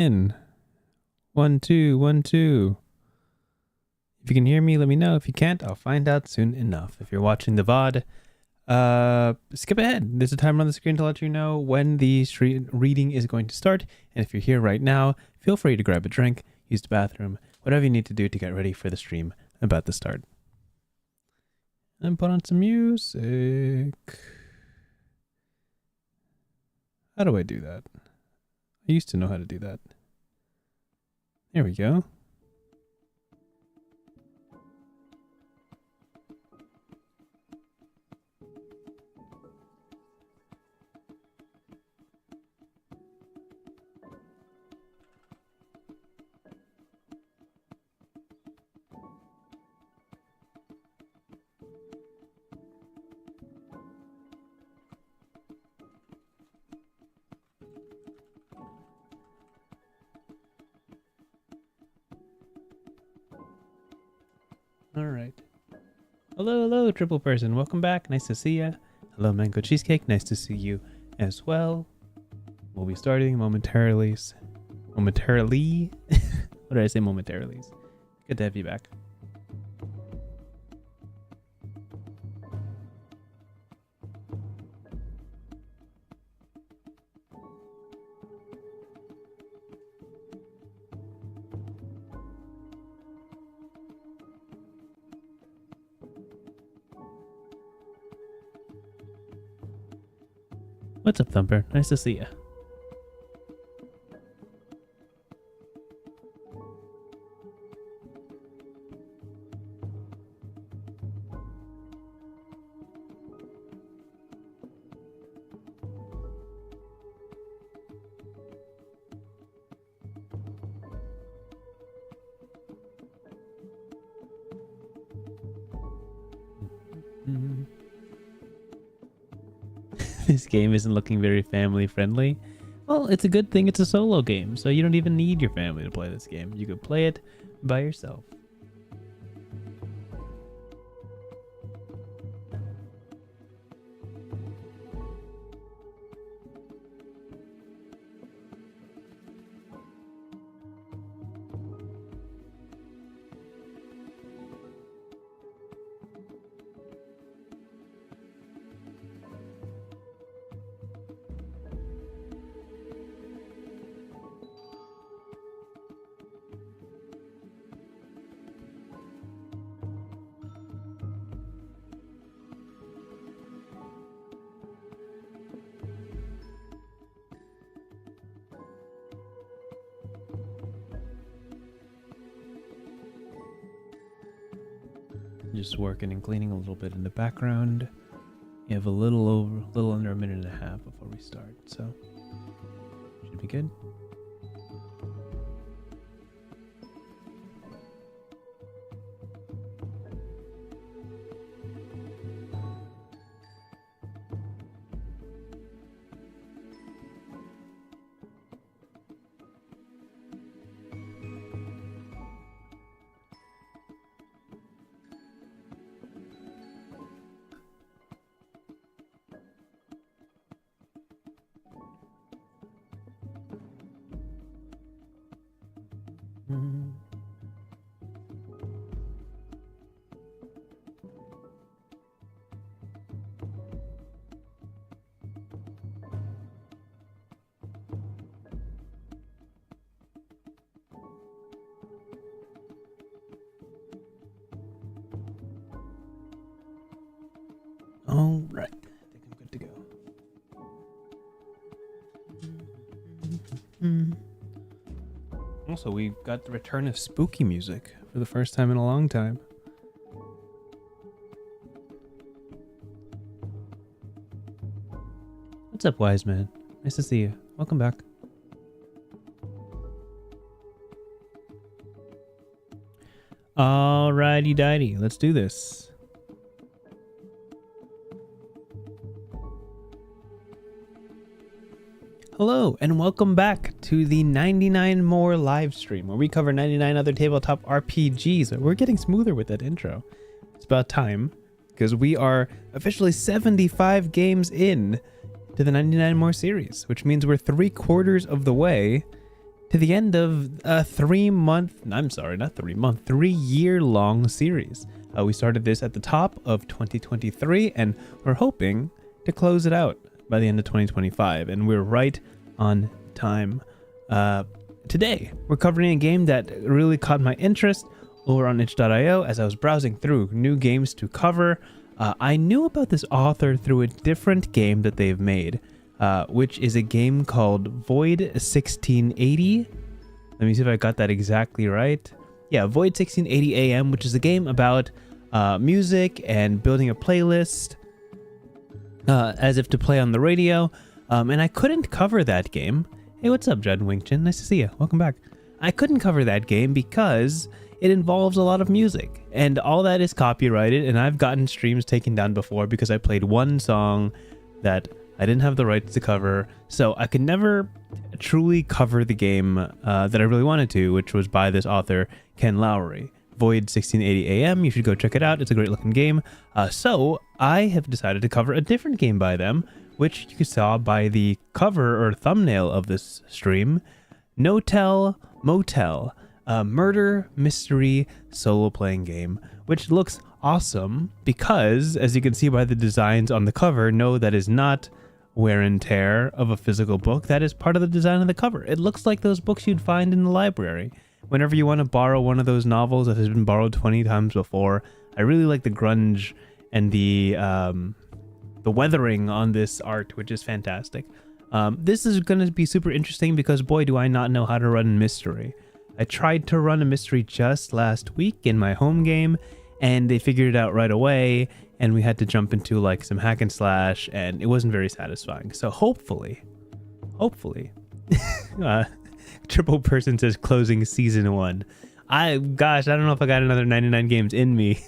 In 1 2 1 2. If you can hear me, let me know. If you can't, I'll find out soon enough. If you're watching the VOD, skip ahead. There's a timer on the screen to let you know when the reading is going to start. And if you're here right now, feel free to grab a drink, use the bathroom, whatever you need to do to get ready for the stream about to start. And put on some music. How do I do that? I used to know how to do that. There we go. All right. Hello, triple person. Welcome back. Nice to see ya. Hello, Mango Cheesecake. Nice to see you as well. We'll be starting momentarily. Momentarily? What did I say momentarily? Good to have you back. What's up, Thumper? Nice to see ya. This game isn't looking very family friendly. Well, it's a good thing it's a solo game, so you don't even need your family to play this game. You could play it by yourself. Just working and cleaning a little bit in the background. You have a little under a minute and a half before we start, so should be good. All right, I think I'm good to go. Also, we've got the return of spooky music for the first time in a long time. What's up, Wise Man? Nice to see you. Welcome back. Alrighty, dighty. Let's do this. Hello and welcome back to the 99 More live stream where we cover 99 other tabletop RPGs. We're getting smoother with that intro. It's about time because we are officially 75 games in to the 99 More series, which means we're 3/4 of the way to the end of a 3-year-long series. We started this at the top of 2023, and we're hoping to close it out by the end of 2025, and we're right on time. Today, we're covering a game that really caught my interest over on itch.io as I was browsing through new games to cover. I knew about this author through a different game that they've made, which is a game called Void 1680. Let me see if I got that exactly right. Yeah, Void 1680 AM, which is a game about music and building a playlist as if to play on the radio. And I couldn't cover that game. Hey, what's up, Judd Wingchin? Nice to see you. Welcome back. I couldn't cover that game because it involves a lot of music, and all that is copyrighted, and I've gotten streams taken down before because I played one song that I didn't have the rights to cover, so I could never truly cover the game that I really wanted to, which was by this author, Ken Lowry. Void 1680 AM, you should go check it out. It's a great looking game. So I have decided to cover a different game by them, which you saw by the cover or thumbnail of this stream, Stellar Motel, a murder mystery solo playing game, which looks awesome because, as you can see by the designs on the cover, no, that is not wear and tear of a physical book. That is part of the design of the cover. It looks like those books you'd find in the library. Whenever you want to borrow one of those novels that has been borrowed 20 times before, I really like the grunge and the weathering on this art, which is fantastic. This is going to be super interesting because, boy, do I not know how to run mystery. I tried to run a mystery just last week in my home game, and they figured it out right away, and we had to jump into like some hack and slash, and it wasn't very satisfying. So hopefully, Triple Person says closing season 1. I don't know if I got another 99 games in me.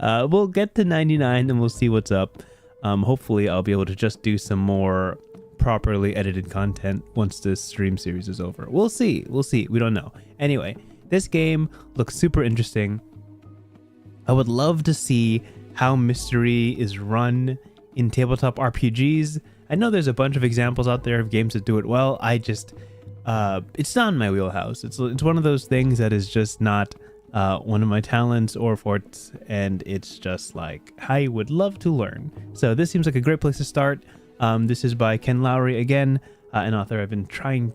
We'll get to 99 and we'll see what's up. Hopefully I'll be able to just do some more properly edited content once this stream series is over. We'll see. We don't know. Anyway, this game looks super interesting. I would love to see how mystery is run in tabletop RPGs. I know there's a bunch of examples out there of games that do it well. It's not in my wheelhouse. It's one of those things that is just not one of my talents or fortes, and it's just like I would love to learn. So this seems like a great place to start. This is by Ken Lowry again, an author I've been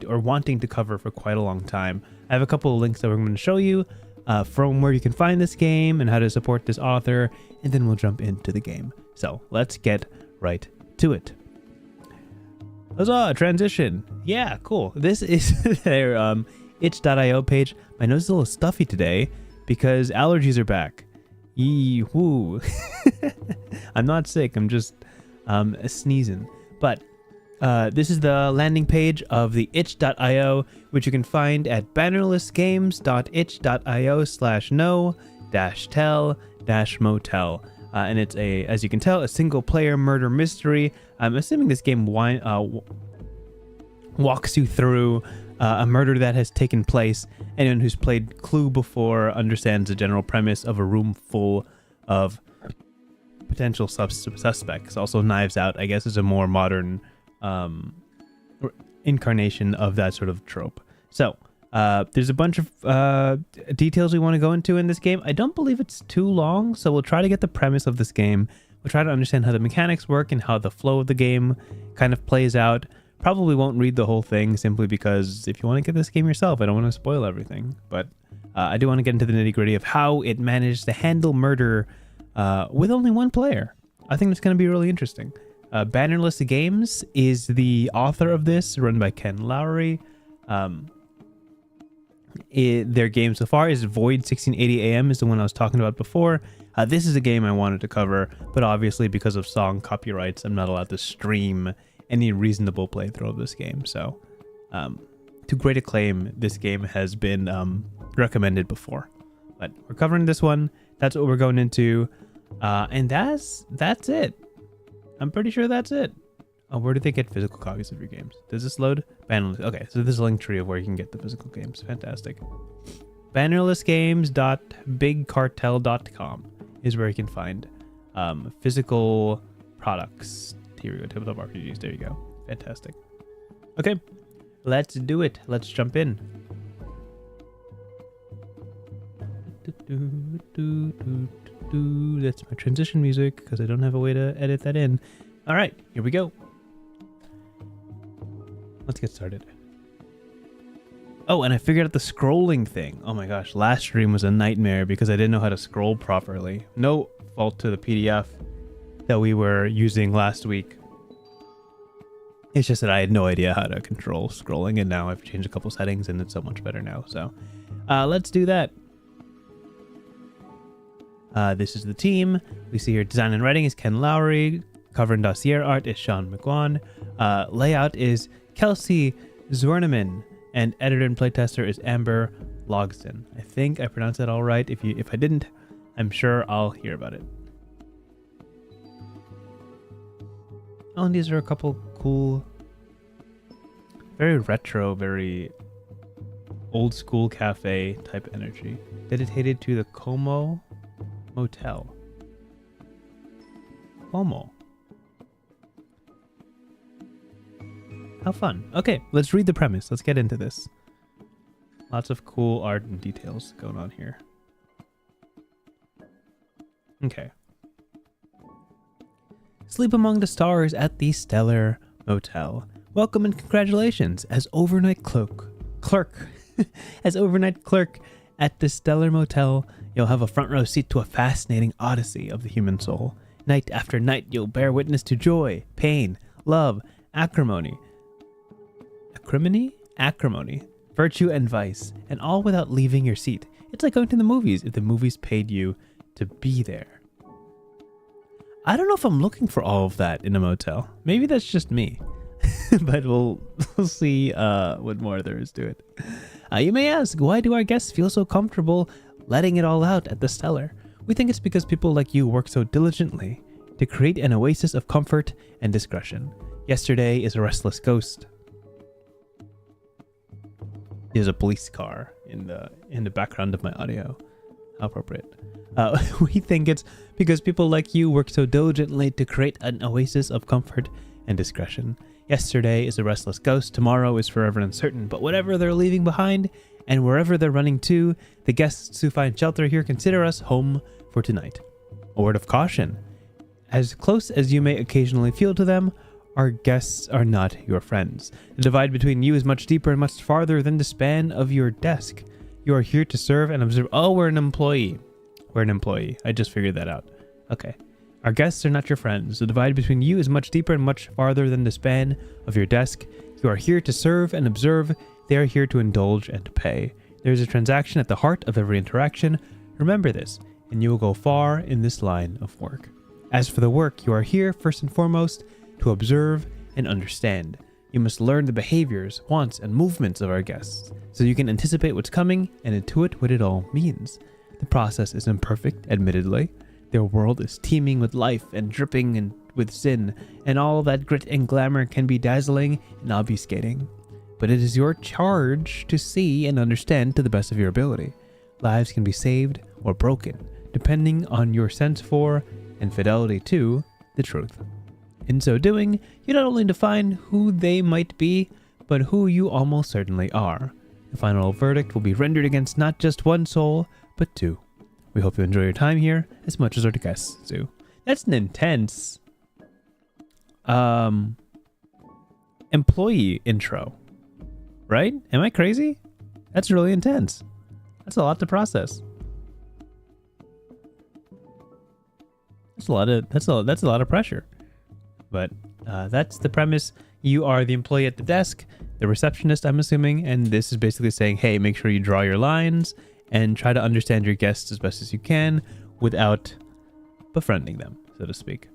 wanting to cover for quite a long time. I have a couple of links that we're going to show you from where you can find this game and how to support this author, and then we'll jump into the game. So let's get right to it. Huzzah, transition. Yeah, cool. This is their itch.io page. My nose is a little stuffy today because allergies are back. Yee woo. I'm not sick, I'm just sneezing. But this is the landing page of the itch.io, which you can find at bannerlessgames.itch.io/no-tell-motel. And it's as you can tell, a single player murder mystery. I'm assuming this game walks you through a murder that has taken place. Anyone who's played Clue before understands the general premise of a room full of potential suspects. Also, Knives Out, I guess, is a more modern incarnation of that sort of trope. So there's a bunch of details we want to go into in this game. I don't believe it's too long, so we'll try to get the premise of this game. We'll try to understand how the mechanics work and how the flow of the game kind of plays out. Probably won't read the whole thing simply because if you want to get this game yourself, I don't want to spoil everything. But I do want to get into the nitty-gritty of how it managed to handle murder with only one player. I think that's going to be really interesting. Bannerless Games is the author of this, run by Ken Lowry. Their game so far is Void 1680 AM, is the one I was talking about before. This is a game I wanted to cover, but obviously because of song copyrights, I'm not allowed to stream any reasonable playthrough of this game. So to great acclaim, this game has been recommended before. But we're covering this one. That's what we're going into. And that's it. I'm pretty sure that's it. Oh, where do they get physical copies of your games? Does this load? Bannerless. Okay, so this is a link tree of where you can get the physical games. Fantastic. Bannerlessgames.bigcartel.com is where you can find physical products. Here we go, tabletop RPGs. There you go. Fantastic. Okay, Let's do it. Let's jump in. That's my transition music because I don't have a way to edit that in. All right, here we go. Let's get started. Oh, and I figured out the scrolling thing. Oh my gosh, last stream was a nightmare because I didn't know how to scroll properly. No fault to the PDF that we were using last week. It's just that I had no idea how to control scrolling, and now I've changed a couple settings and it's so much better now. So let's do that. This is the team. We see here design and writing is Ken Lowry. Cover and dossier art is Sean McGuan. Layout is Kelsey Zwerneman. And editor and playtester is Amber Logston. I think I pronounced that all right. If I didn't, I'm sure I'll hear about it. Oh, and these are a couple cool, very retro, very old school cafe type energy. Dedicated to the Como Motel. Como. How fun. Okay, let's read the premise. Let's get into this. Lots of cool art and details going on here. Okay. Sleep among the stars at the Stellar Motel. Welcome and congratulations as overnight clerk. As overnight clerk at the Stellar Motel, you'll have a front row seat to a fascinating odyssey of the human soul. Night after night, you'll bear witness to joy, pain, love, acrimony, virtue and vice, and all without leaving your seat. It's like going to the movies if the movies paid you to be there. I don't know if I'm looking for all of that in a motel. Maybe that's just me. But we'll see what more there is to it. You may ask, why do our guests feel so comfortable letting it all out at the Stellar? We think it's because people like you work so diligently to create an oasis of comfort and discretion. Yesterday is a restless ghost. There's a police car in the background of my audio. How appropriate. We think it's because people like you work so diligently to create an oasis of comfort and discretion. Yesterday is a restless ghost, tomorrow is forever uncertain, but whatever they're leaving behind and wherever they're running to, the guests who find shelter here consider us home for tonight. A word of caution. As close as you may occasionally feel to them, our guests are not your friends. The divide between you is much deeper and much farther than the span of your desk. You are here to serve and observe. Oh, we're an employee. We're an employee. I just figured that out. Okay. Our guests are not your friends. The divide between you is much deeper and much farther than the span of your desk. You are here to serve and observe. They are here to indulge and to pay. There is a transaction at the heart of every interaction. Remember this, and you will go far in this line of work. As for the work, you are here first and foremost to observe and understand. You must learn the behaviors, wants, and movements of our guests, so you can anticipate what's coming and intuit what it all means. The process is imperfect, admittedly. Their world is teeming with life and dripping with sin, and all that grit and glamour can be dazzling and obfuscating. But it is your charge to see and understand to the best of your ability. Lives can be saved or broken, depending on your sense for and fidelity to the truth. In so doing, you not only define who they might be, but who you almost certainly are. The final verdict will be rendered against not just one soul, but two. We hope you enjoy your time here as much as our guests do. That's an intense employee intro, right? Am I crazy? That's really intense. That's a lot to process. That's a lot of pressure. But that's the premise. You are the employee at the desk, the receptionist, I'm assuming, and this is basically saying, hey, make sure you draw your lines and try to understand your guests as best as you can without befriending them, so to speak.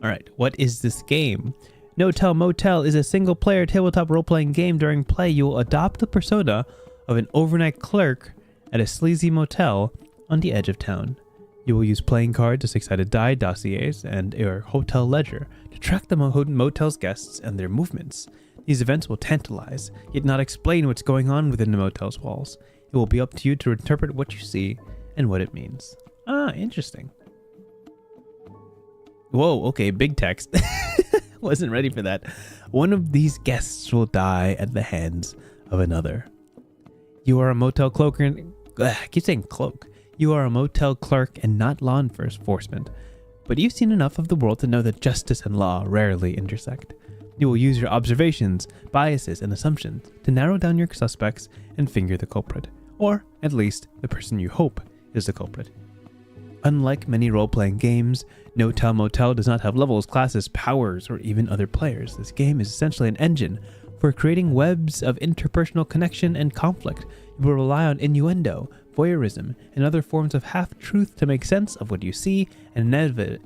All right, what is this game? No Tell Motel is a single-player tabletop role-playing game. During play, you will adopt the persona of an overnight clerk at a sleazy motel on the edge of town. You will use playing cards, a six-sided die, dossiers, and your hotel ledger to track the motel's guests and their movements. These events will tantalize, yet not explain what's going on within the motel's walls. It will be up to you to interpret what you see and what it means. Ah, interesting. Whoa, okay, big text. Wasn't ready for that. One of these guests will die at the hands of another. You are a motel cloak. I keep saying cloak. You are a motel clerk and not law enforcement. But you've seen enough of the world to know that justice and law rarely intersect. You will use your observations, biases, and assumptions to narrow down your suspects and finger the culprit. Or, at least, the person you hope is the culprit. Unlike many role-playing games, No Tell Motel does not have levels, classes, powers, or even other players. This game is essentially an engine for creating webs of interpersonal connection and conflict. You will rely on innuendo, voyeurism, and other forms of half-truth to make sense of what you see and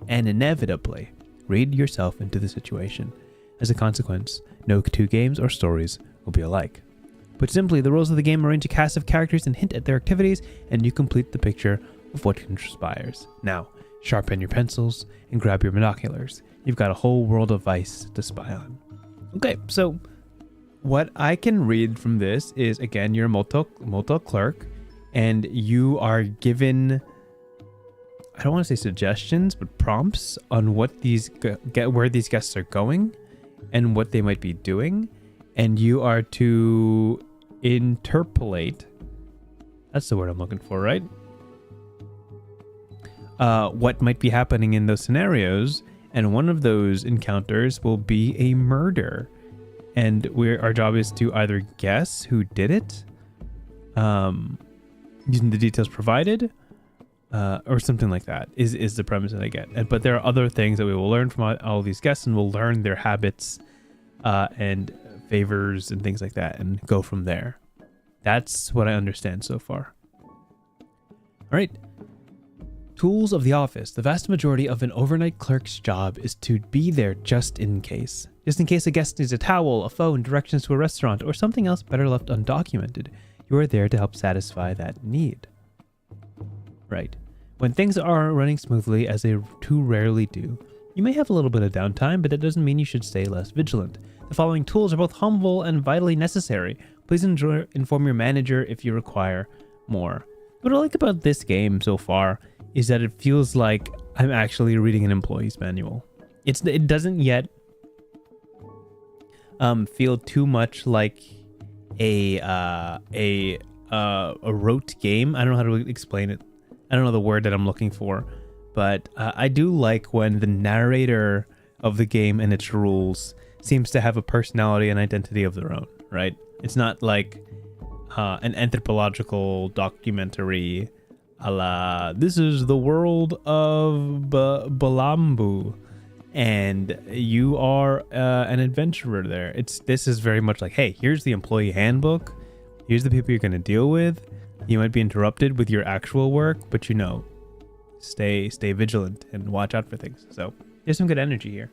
inevitably read yourself into the situation. As a consequence, no two games or stories will be alike. Put simply, the rules of the game arrange a cast of characters and hint at their activities, and you complete the picture of what transpires. Now, sharpen your pencils and grab your binoculars. You've got a whole world of vice to spy on. Okay, so what I can read from this is, again, you're a motel clerk, and you are given, I don't want to say suggestions, but prompts on what where these guests are going and what they might be doing, and you are to interpolate. That's the word I'm looking for, right? What might be happening in those scenarios, and one of those encounters will be a murder, and our job is to either guess who did it, using the details provided, or something like that is the premise that I get. But there are other things that we will learn from all these guests, and we'll learn their habits and favors and things like that, and go from there. That's what I understand so far. All right. Tools of the office. The vast majority of an overnight clerk's job is to be there just in case. Just in case a guest needs a towel, a phone, directions to a restaurant, or something else better left undocumented. You are there to help satisfy that need. Right. When things are running smoothly, as they too rarely do, you may have a little bit of downtime, but that doesn't mean you should stay less vigilant. The following tools are both humble and vitally necessary. Please inform your manager if you require more. What I like about this game so far is that it feels like I'm actually reading an employee's manual. It doesn't yet feel too much like a rote game. I don't know how to explain it. I don't know the word that I'm looking for, but I do like when the narrator of the game and its rules seems to have a personality and identity of their own, right? It's not like an anthropological documentary a la, this is the world of Balambu, and you are an adventurer there. This is very much like, hey, here's the employee handbook. Here's the people you're going to deal with. You might be interrupted with your actual work, but stay vigilant and watch out for things. So there's some good energy here.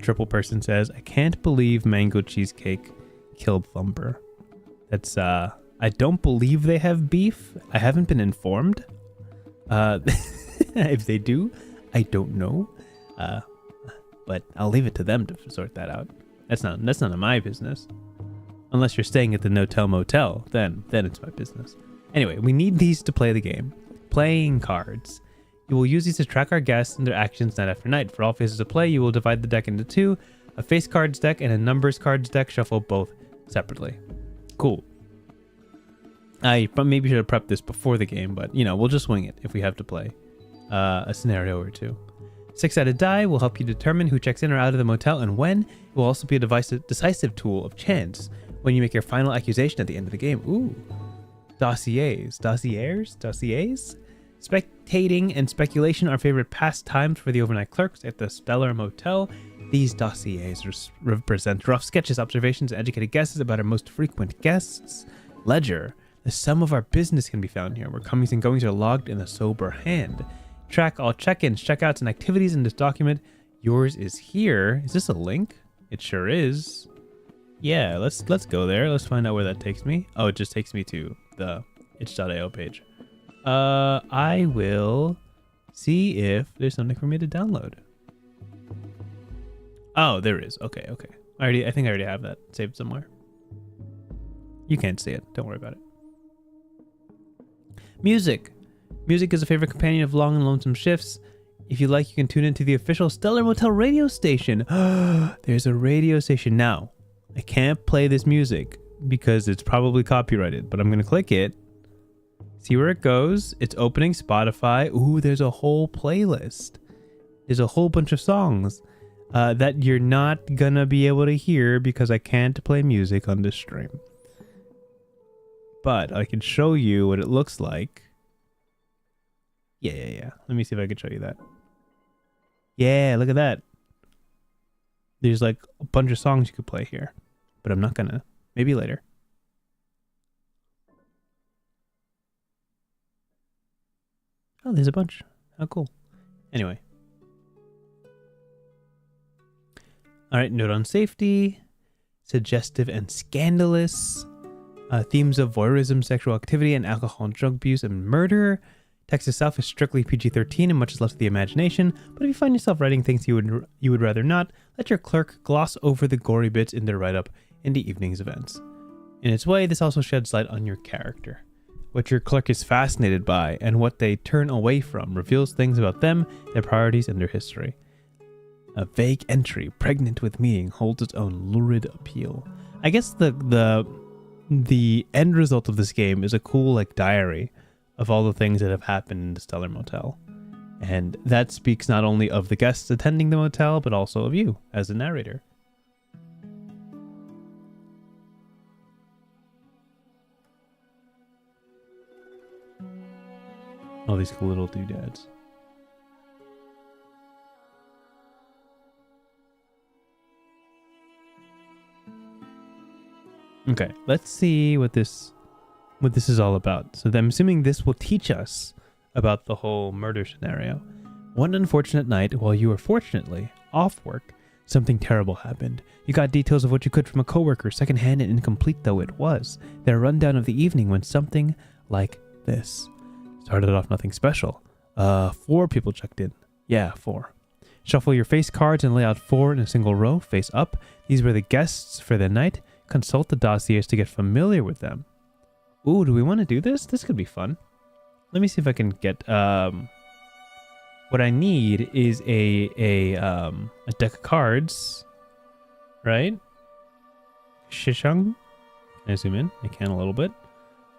Triple Person says, I can't believe mango cheesecake killed Thumper. That's I don't believe they have beef. I haven't been informed. If they do, I don't know. But I'll leave it to them to sort that out. That's none of my business. Unless you're staying at the No Tell Motel, then it's my business. Anyway, we need these to play the game. Playing cards. You will use these to track our guests and their actions night after night. For all phases of play, you will divide the deck into two, a face cards deck and a numbers cards deck. Shuffle both separately. Cool. I maybe should have prepped this before the game, but we'll just wing it if we have to play a scenario or two. 6-sided die will help you determine who checks in or out of the motel and when. It will also be a decisive tool of chance when you make your final accusation at the end of the game. Ooh. Dossiers. Spectating and speculation are favorite pastimes for the overnight clerks at the Stellar Motel. These dossiers represent rough sketches, observations, and educated guesses about our most frequent guests. Ledger. The sum of our business can be found here, where comings and goings are logged in a sober hand. Track all check-ins, check-outs, and activities in this document. Yours is here. Is this a link? It sure is. Yeah, let's go there. Let's find out where that takes me. Oh, it just takes me to the itch.io page. I will see if there's something for me to download. Oh, there is. Okay. I think I already have that saved somewhere. You can't see it. Don't worry about it. Music. Music is a favorite companion of long and lonesome shifts. If you like, you can tune into the official Stellar Motel radio station. There's a radio station. Now, I can't play this music because it's probably copyrighted, but I'm going to click it. See where it goes. It's opening Spotify. Ooh, there's a whole playlist. There's a whole bunch of songs that you're not going to be able to hear because I can't play music on this stream. But I can show you what it looks like. Yeah. Let me see if I can show you that. Yeah, look at that. There's like a bunch of songs you could play here. But I'm not gonna. Maybe later. Oh, there's a bunch. How cool. Anyway. Alright, note on safety. Suggestive and scandalous. Themes of voyeurism, sexual activity, and alcohol and drug abuse and murder. Text itself is strictly PG-13 and much is left to the imagination, but if you find yourself writing things you would rather not, let your clerk gloss over the gory bits in their write-up in the evening's events. In its way, this also sheds light on your character. What your clerk is fascinated by and what they turn away from reveals things about them, their priorities, and their history. A vague entry, pregnant with meaning, holds its own lurid appeal. I guess the end result of this game is a cool like diary of all the things that have happened in the Stellar Motel. And that speaks not only of the guests attending the motel, but also of you as the narrator. All these cool little doodads. Okay, let's see what this is all about. So I'm assuming this will teach us about the whole murder scenario. One unfortunate night, while you were fortunately off work, something terrible happened. You got details of what you could from a coworker, secondhand and incomplete though it was. Their rundown of the evening went something like this. Started off nothing special. 4 people checked in. Yeah, 4. Shuffle your face cards and lay out 4 in a single row, face up. These were the guests for the night. Consult the dossiers to get familiar with them. Ooh, do we want to do this? This could be fun. Let me see if I can get what I need is a deck of cards, right? Shishung. Can I zoom in? I can a little bit.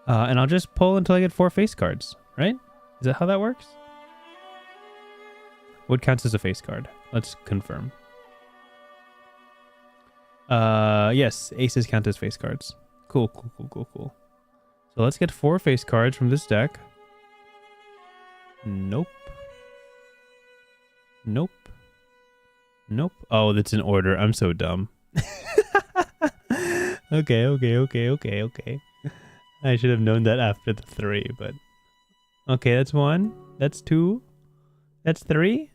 And I'll just pull until I get 4 face cards, right? Is that how that works? What counts as a face card? Let's confirm. Yes, aces count as face cards. Cool. So let's get 4 face cards from this deck. Nope. Oh, that's in order. I'm so dumb. Okay. I should have known that after the 3, but... Okay, that's 1. That's 2. That's 3.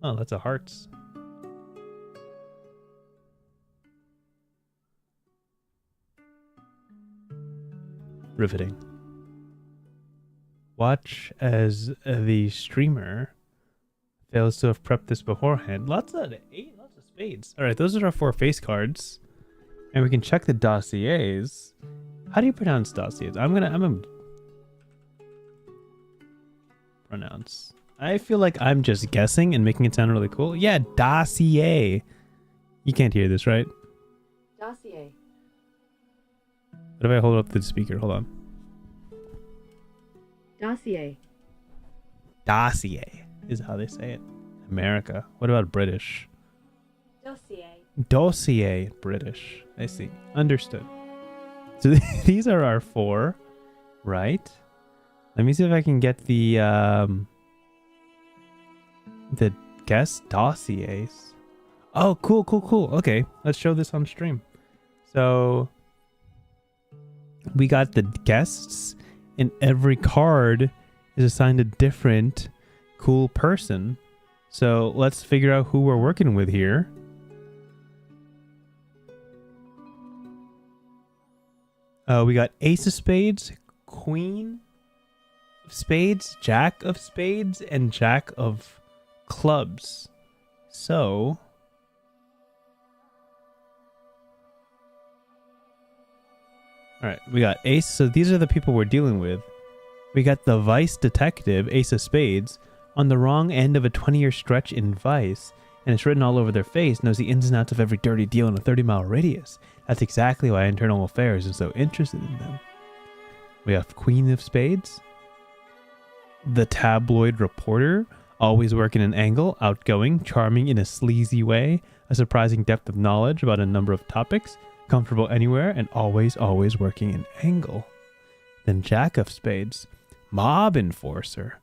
Oh, that's a hearts. Riveting. Watch as the streamer fails to have prepped this beforehand. Lots of spades. All right, those are our 4 face cards, and we can check the dossiers. How do you pronounce dossiers? I'm gonna pronounce. I feel like I'm just guessing and making it sound really cool. Yeah, dossier. You can't hear this, right? Dossier. What if I hold up the speaker? Hold on. Dossier. Dossier is how they say it. America. What about British? Dossier. Dossier. British. I see. Understood. So these are our 4, right? Let me see if I can get the guest dossiers. Oh, cool. Okay, let's show this on stream. So we got the guests, and every card is assigned a different cool person. So let's figure out who we're working with here. We got Ace of Spades, Queen of Spades, Jack of Spades, and Jack of Clubs. So... Alright, we got Ace. So these are the people we're dealing with. We got the Vice Detective, Ace of Spades, on the wrong end of a 20-year stretch in Vice, and it's written all over their face, knows the ins and outs of every dirty deal in a 30-mile radius. That's exactly why Internal Affairs is so interested in them. We have Queen of Spades, the tabloid reporter, always working an angle, outgoing, charming in a sleazy way, a surprising depth of knowledge about a number of topics, comfortable anywhere, and always working an angle. Then Jack of Spades, mob enforcer,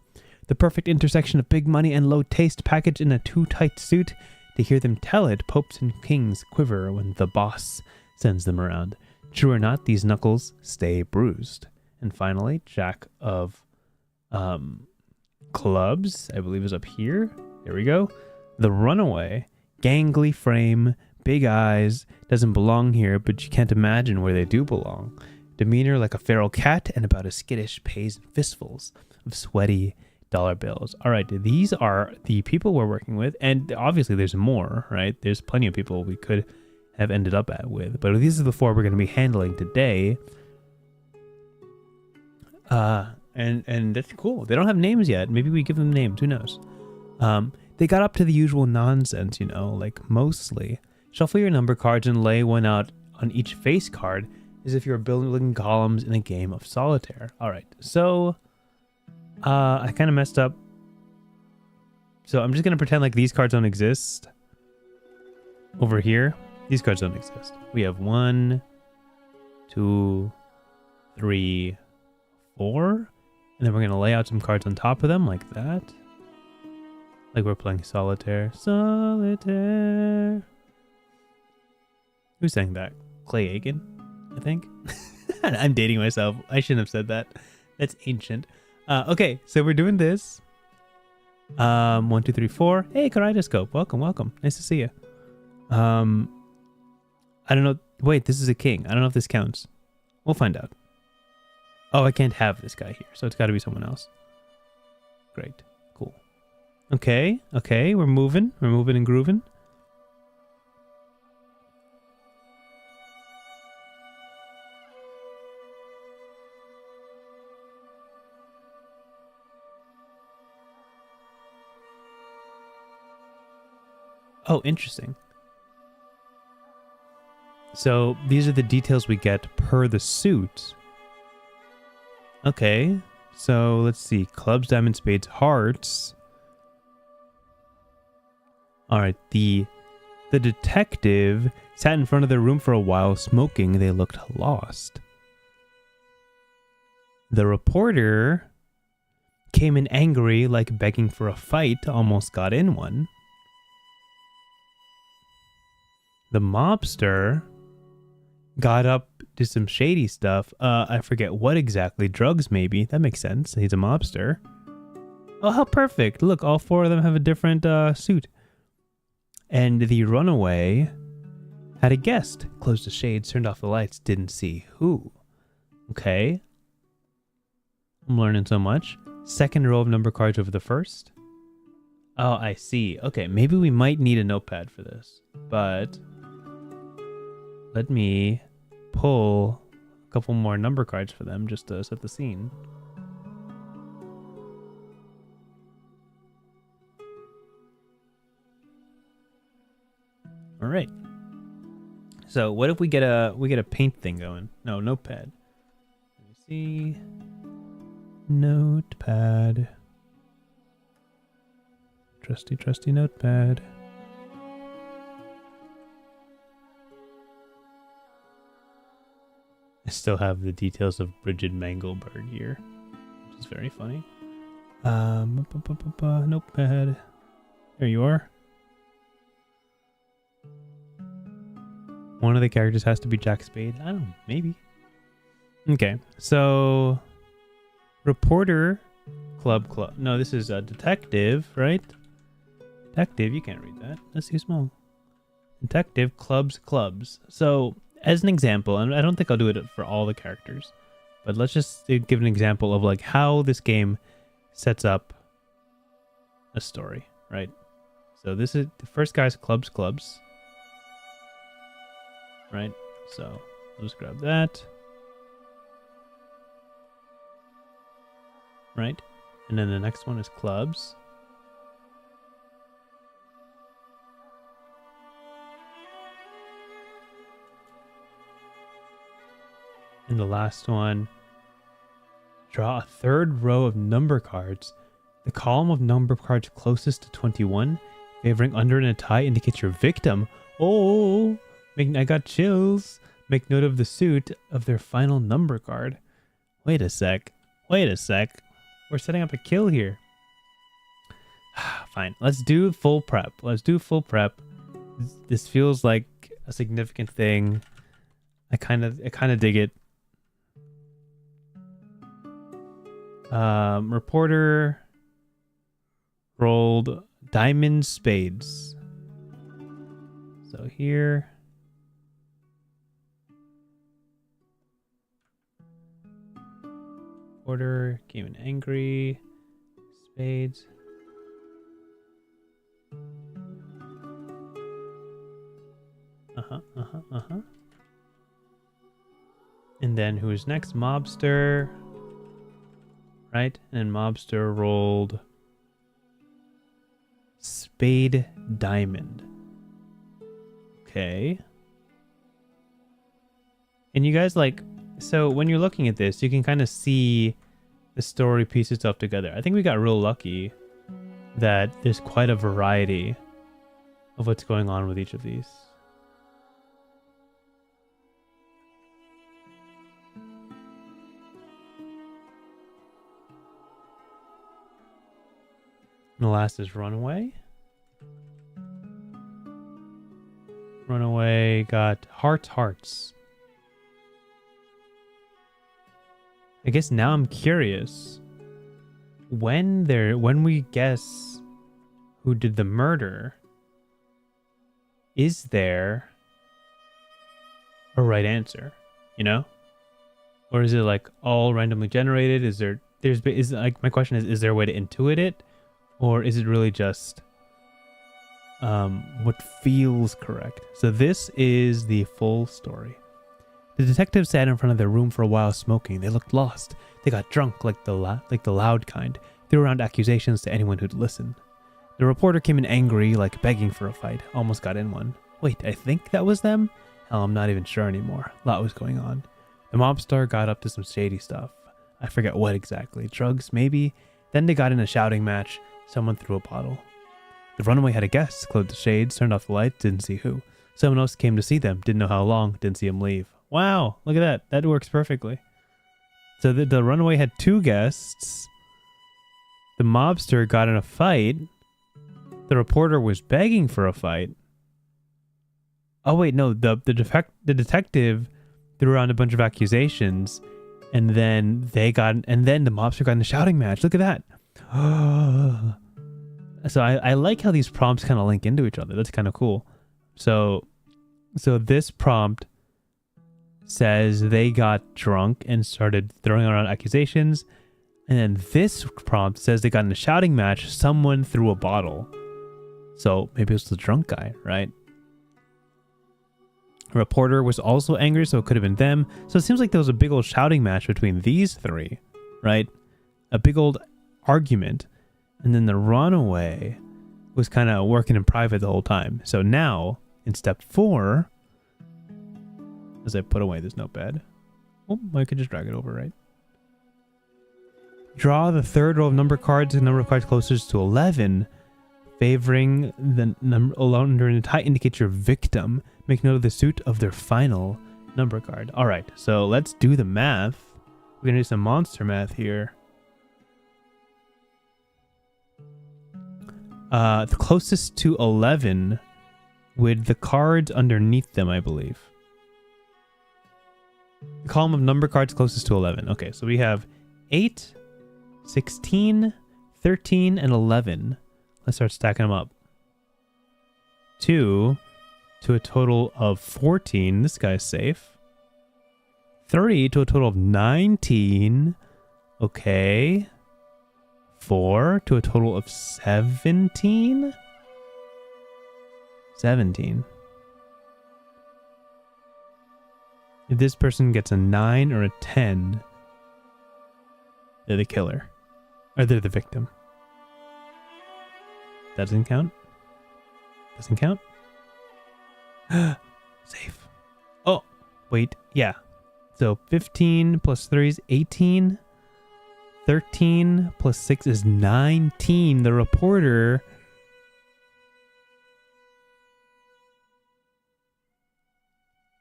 the perfect intersection of big money and low taste, packaged in a too tight suit. To hear them tell it, popes and kings quiver when the boss sends them around. True or not, these knuckles stay bruised. And finally, Jack of clubs, I believe is up here. There we go. The runaway, gangly frame, big eyes, doesn't belong here, but you can't imagine where they do belong. Demeanor like a feral cat, and about as skittish, pays fistfuls of sweaty dollar bills. All right, these are the people we're working with, and obviously there's more, right? There's plenty of people we could have ended up with, but these are the 4 we're going to be handling today. And that's cool. They don't have names yet. Maybe we give them names. Who knows? They got up to the usual nonsense, like mostly. Shuffle your number cards and lay one out on each face card as if you're building columns in a game of solitaire. All right. So, I kind of messed up. So I'm just going to pretend like these cards don't exist. Over here, these cards don't exist. We have 1, 2, 3, 4. And then we're going to lay out some cards on top of them like that. Like we're playing solitaire. Solitaire. Who sang that? Clay Aiken, I think. I'm dating myself. I shouldn't have said that. That's ancient. Okay, so we're doing this. 1, 2, 3, 4. Hey, Kaleidoscope. Welcome. Nice to see you. I don't know. Wait, this is a king. I don't know if this counts. We'll find out. Oh, I can't have this guy here, so it's got to be someone else. Great. Cool. Okay. We're moving and grooving. Oh, interesting. So these are the details we get per the suit. Okay, so let's see. Clubs, diamonds, spades, hearts. All right, the detective sat in front of their room for a while, smoking. They looked lost. The reporter came in angry, like begging for a fight, almost got in one. The mobster got up to some shady stuff. I forget what exactly. Drugs, maybe. That makes sense. He's a mobster. Oh, how perfect. Look, all 4 of them have a different suit. And the runaway had a guest. Closed the shades, turned off the lights, didn't see who. Okay. I'm learning so much. Second row of number cards over the first. Oh, I see. Okay, maybe we might need a notepad for this. But let me pull a couple more number cards for them just to set the scene. All right. So what if we get a paint thing going? No, notepad. Let me see. Notepad. Trusty notepad. I still have the details of Bridget Mangelberg here, which is very funny. Notepad. There you are. One of the characters has to be Jack Spade. I don't know, maybe. Okay, so reporter, club. No, this is a detective, right? Detective, you can't read that. That's too small. Detective, clubs. So, as an example, and I don't think I'll do it for all the characters, but let's just give an example of like how this game sets up a story, right? So this is the first guy's clubs. Right? So, I'll just grab that. right? And then the next one is clubs. And the last one, draw a third row of number cards. The column of number cards closest to 21, favoring under and a tie, indicates your victim. Oh, I got chills. Make note of the suit of their final number card. Wait a sec. Wait a sec. We're setting up a kill here. Fine. Let's do full prep. Let's do full prep. This feels like a significant thing. I kind of dig it. Reporter rolled diamond spades. So here. Reporter came in angry. Spades. And then who's next? Mobster. Right? And then Mobster rolled spade diamond. Okay. And you guys so when you're looking at this, you can kind of see the story piece itself together. I think we got real lucky that there's quite a variety of what's going on with each of these. And the last is Runaway. Runaway got hearts. I guess now I'm curious. When we guess who did the murder, is there a right answer? You know? Or is it like all randomly generated? My question is there a way to intuit it? Or is it really just what feels correct? So this is the full story. The detectives sat in front of their room for a while smoking. They looked lost. They got drunk like the loud kind. Threw around accusations to anyone who'd listen. The reporter came in angry, like begging for a fight. Almost got in one. Wait, I think that was them? Hell, I'm not even sure anymore. A lot was going on. The mobster got up to some shady stuff. I forget what exactly. Drugs, maybe? Then they got in a shouting match. Someone threw a bottle. The runaway had a guest, closed the shades, turned off the lights, didn't see who. Someone else came to see them, didn't know how long, didn't see him leave. Wow, look at that. That works perfectly. So the runaway had two guests. The mobster got in a fight. The reporter was begging for a fight. Oh wait, no, the detective threw around a bunch of accusations, and then the mobster got in a shouting match. Look at that. So I like how these prompts kind of link into each other. That's kind of cool. So this prompt says they got drunk and started throwing around accusations. And then this prompt says they got in a shouting match. Someone threw a bottle. So maybe it was the drunk guy, right? A reporter was also angry, so it could have been them. So it seems like there was a big old shouting match between these three, right? A big old argument. And then the runaway was kind of working in private the whole time. So now, in step 4, as I put away this notepad, I could just drag it over, right? Draw the third row of number cards, the number of cards closest to 11, favoring the number under the tie indicates your victim. Make note of the suit of their final number card. All right, so let's do the math. We're gonna do some monster math here. The closest to 11 with the cards underneath them, I believe. The column of number cards closest to 11. Okay, so we have 8, 16, 13, and 11. Let's start stacking them up. 2 to a total of 14. This guy's safe. 3 to a total of 19. Okay. 4 to a total of 17. 17. If this person gets a 9 or a 10, they're the killer. Or they're the victim. That doesn't count? Doesn't count? Safe. Oh, wait. Yeah. So 15 plus 3 is 18. 13 plus 6 is 19. The reporter...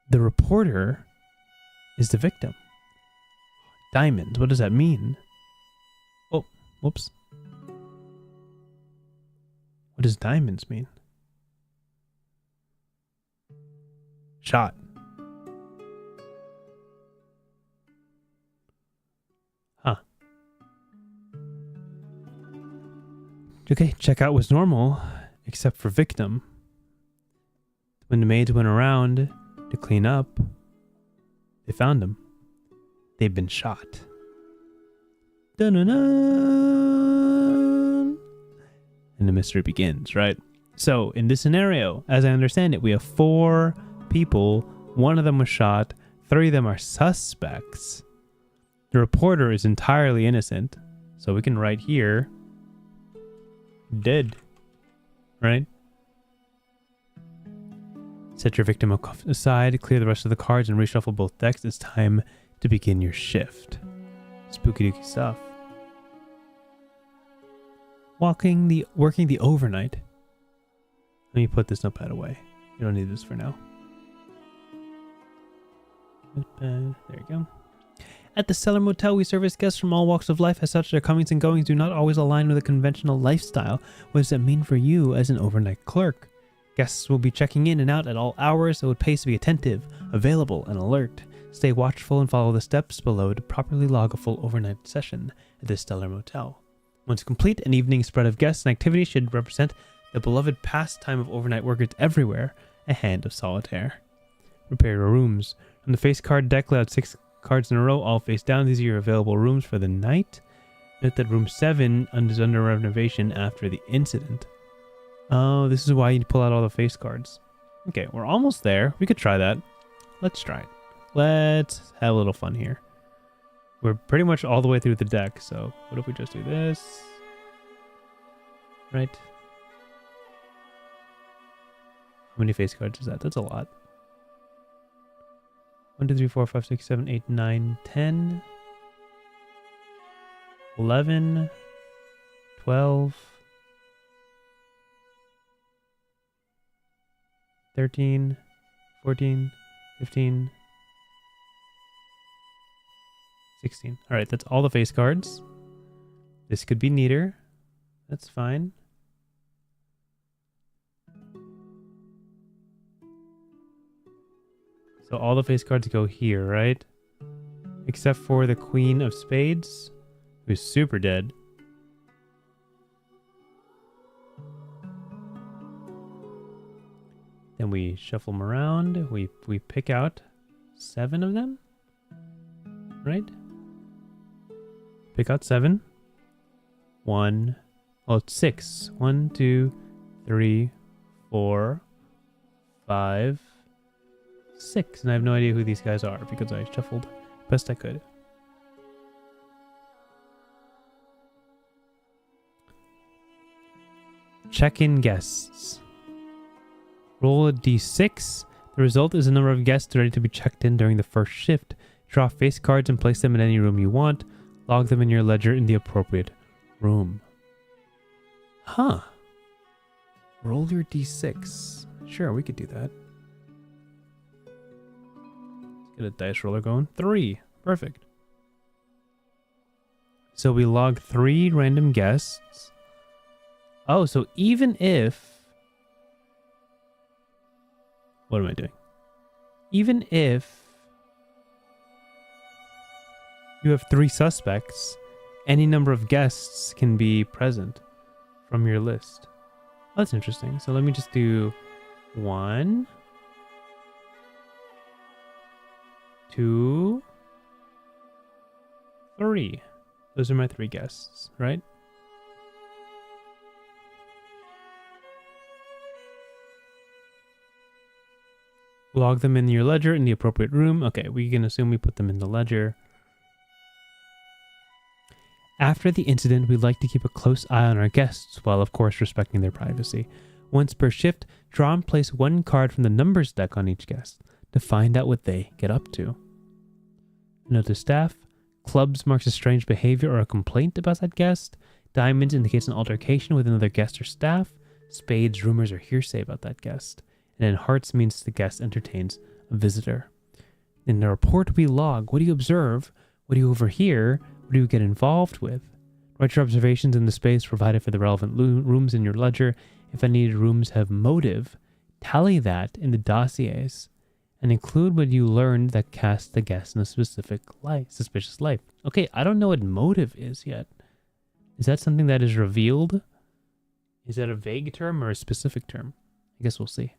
The reporter is the victim. Diamonds. What does that mean? Oh, whoops. What does diamonds mean? Shot. Huh. Okay, checkout was normal, except for victim. When the maids went around to clean up, they found him. They've been shot. Dun-dun-dun. And the mystery begins, right? So, in this scenario, as I understand it, we have 4 people. 1 of them was shot. 3 of them are suspects. The reporter is entirely innocent. So we can write here, dead, right? Set your victim aside, clear the rest of the cards, and reshuffle both decks. It's time to begin your shift. Spooky dooky stuff. Working the overnight. Let me put this notepad away. You don't need this for now. There you go. At the Stellar Motel, we service guests from all walks of life. As such, their comings and goings do not always align with a conventional lifestyle. What does that mean for you as an overnight clerk? Guests will be checking in and out at all hours, so it pays to be attentive, available, and alert. Stay watchful and follow the steps below to properly log a full overnight session at the Stellar Motel. Once complete, an evening spread of guests and activities should represent the beloved pastime of overnight workers everywhere, a hand of solitaire. Prepare your rooms. On the face card deck, lay out 6 cards in a row, all face down. These are your available rooms for the night. Note that room 7 is under renovation after the incident. Oh, this is why you pull out all the face cards. Okay, we're almost there. We could try that. Let's try it. Let's have a little fun here. We're pretty much all the way through the deck, so what if we just do this? Right? How many face cards is that? That's a lot. 1, 2, 3, 4, 5, 6, 7, 8, 9, 10, 11, 12, 13, 14, 15, 16. All right, that's all the face cards. This could be neater. That's fine. So all the face cards go here, right? Except for the Queen of Spades, who's super dead. Then we shuffle them around. We pick out 7 of them, right? Pick out 7. 1. Oh, it's 6. 1, 2, 3, 4, 5, 6. And I have no idea who these guys are because I shuffled best I could. Check-in guests. Roll a d6. The result is the number of guests ready to be checked in during the first shift. Draw face cards and place them in any room you want. Log them in your ledger in the appropriate room. Huh. Roll your d6. Sure, we could do that. Let's get a dice roller going. 3. Perfect. So we log 3 random guests. Oh, so even if... What am I doing? Even if you have 3 suspects, any number of guests can be present from your list. That's interesting. So let me just do 1, 2, 3. Those are my 3 guests, right? Log them in your ledger in the appropriate room. Okay, we can assume we put them in the ledger. After the incident, we'd like to keep a close eye on our guests while, of course, respecting their privacy. Once per shift, draw and place one card from the numbers deck on each guest to find out what they get up to. Note to staff, clubs marks a strange behavior or a complaint about that guest. Diamonds indicates an altercation with another guest or staff. Spades, rumors, or hearsay about that guest. And then hearts means the guest entertains a visitor. In the report we log, what do you observe? What do you overhear? What do you get involved with? Write your observations in the space provided for the relevant rooms in your ledger. If any rooms have motive, tally that in the dossiers and include what you learned that casts the guest in a specific suspicious light. Okay, I don't know what motive is yet. Is that something that is revealed? Is that a vague term or a specific term? I guess we'll see.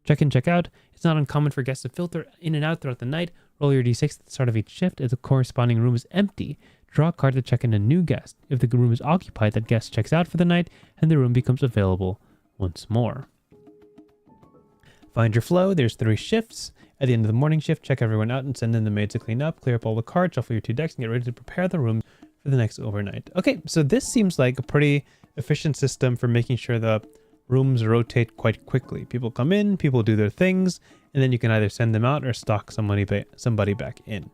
Check in, check out. It's not uncommon for guests to filter in and out throughout the night. Roll your d6 at the start of each shift. If the corresponding room is empty, draw a card to check in a new guest. If the room is occupied, that guest checks out for the night and the room becomes available once more. Find your flow. There's 3 shifts. At the end of the morning shift, check everyone out and send in the maids to clean up, clear up all the cards, shuffle your 2 decks, and get ready to prepare the room for the next overnight. Okay, so this seems like a pretty efficient system for making sure the rooms rotate quite quickly. People come in, people do their things, and then you can either send them out or stock somebody back in.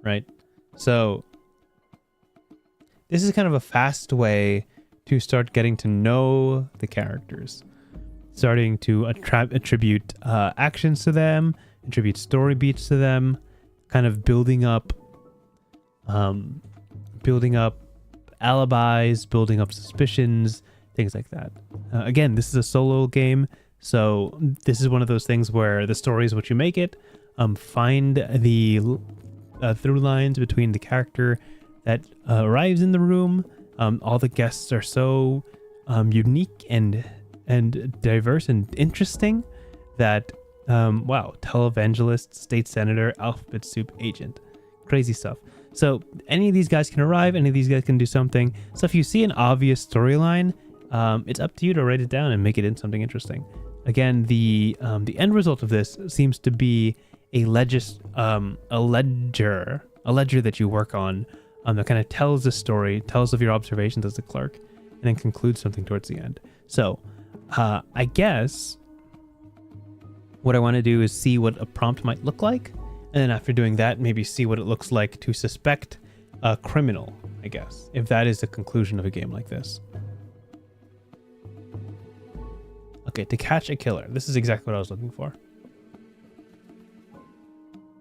Right? So this is kind of a fast way to start getting to know the characters. Starting to attribute actions to them, attribute story beats to them, kind of building up alibis, building up suspicions, things like that. Again, this is a solo game, so this is one of those things where the story is what you make it. Find the through lines between the character that arrives in the room. All the guests are so unique and diverse and interesting that wow, televangelist, state senator, alphabet soup agent, crazy stuff. So any of these guys can arrive, any of these guys can do something. So if you see an obvious storyline, it's up to you to write it down and make it into something interesting. Again, the end result of this seems to be a ledger that you work on that kind of tells the story, tells of your observations as a clerk, and then concludes something towards the end. So I guess what I want to do is see what a prompt might look like. And then after doing that, maybe see what it looks like to suspect a criminal, I guess, if that is the conclusion of a game like this. Okay, to catch a killer. This is exactly what I was looking for.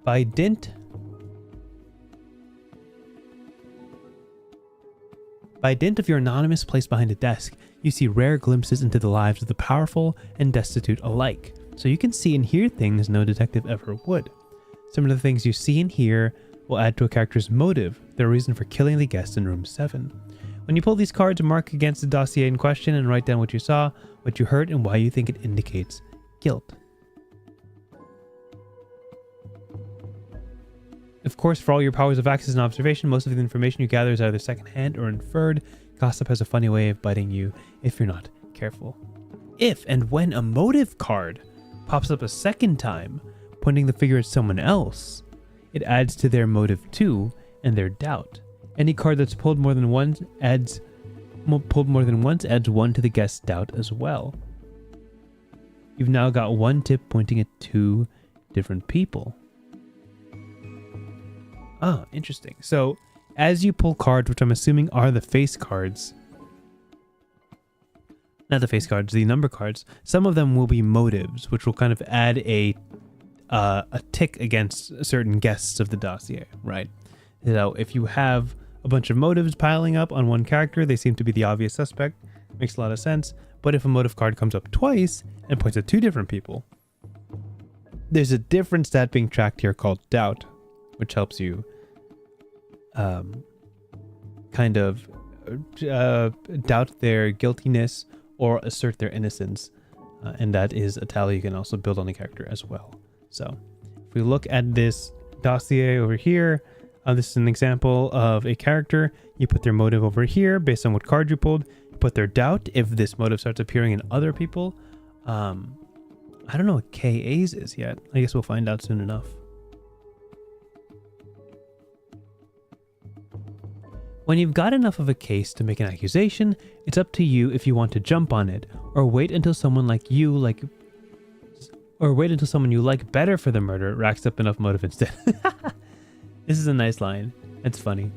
By dint of your anonymous place behind a desk, you see rare glimpses into the lives of the powerful and destitute alike. So you can see and hear things no detective ever would. Some of the things you see and hear will add to a character's motive, their reason for killing the guest in room 7. When you pull these cards, mark against the dossier in question and write down what you saw, what you heard, and why you think it indicates guilt. Of course, for all your powers of access and observation, most of the information you gather is either secondhand or inferred. Gossip has a funny way of biting you if you're not careful. If and when a motive card pops up a second time, pointing the figure at someone else, it adds to their motive too and their doubt. Any card that's pulled more than once adds 1 to the guest's doubt as well. You've now got 1 tip pointing at 2 different people. Ah, interesting. So as you pull cards, which I'm assuming are the face cards, not the face cards, the number cards, some of them will be motives, which will kind of add a tick against certain guests of the dossier, right? So if you have a bunch of motives piling up on one character, they seem to be the obvious suspect. Makes a lot of sense. But if a motive card comes up twice and points at 2 different people, there's a different stat being tracked here called doubt, which helps you kind of doubt their guiltiness or assert their innocence. And that is a tally you can also build on the character as well. So if we look at this dossier over here, this is an example of a character. You put their motive over here based on what card you pulled. You put their doubt if this motive starts appearing in other people. I don't know what KA's is yet. I guess we'll find out soon enough. When you've got enough of a case to make an accusation, it's up to you if you want to jump on it or wait until someone you like better for the murder racks up enough motive instead. This is a nice line. It's funny.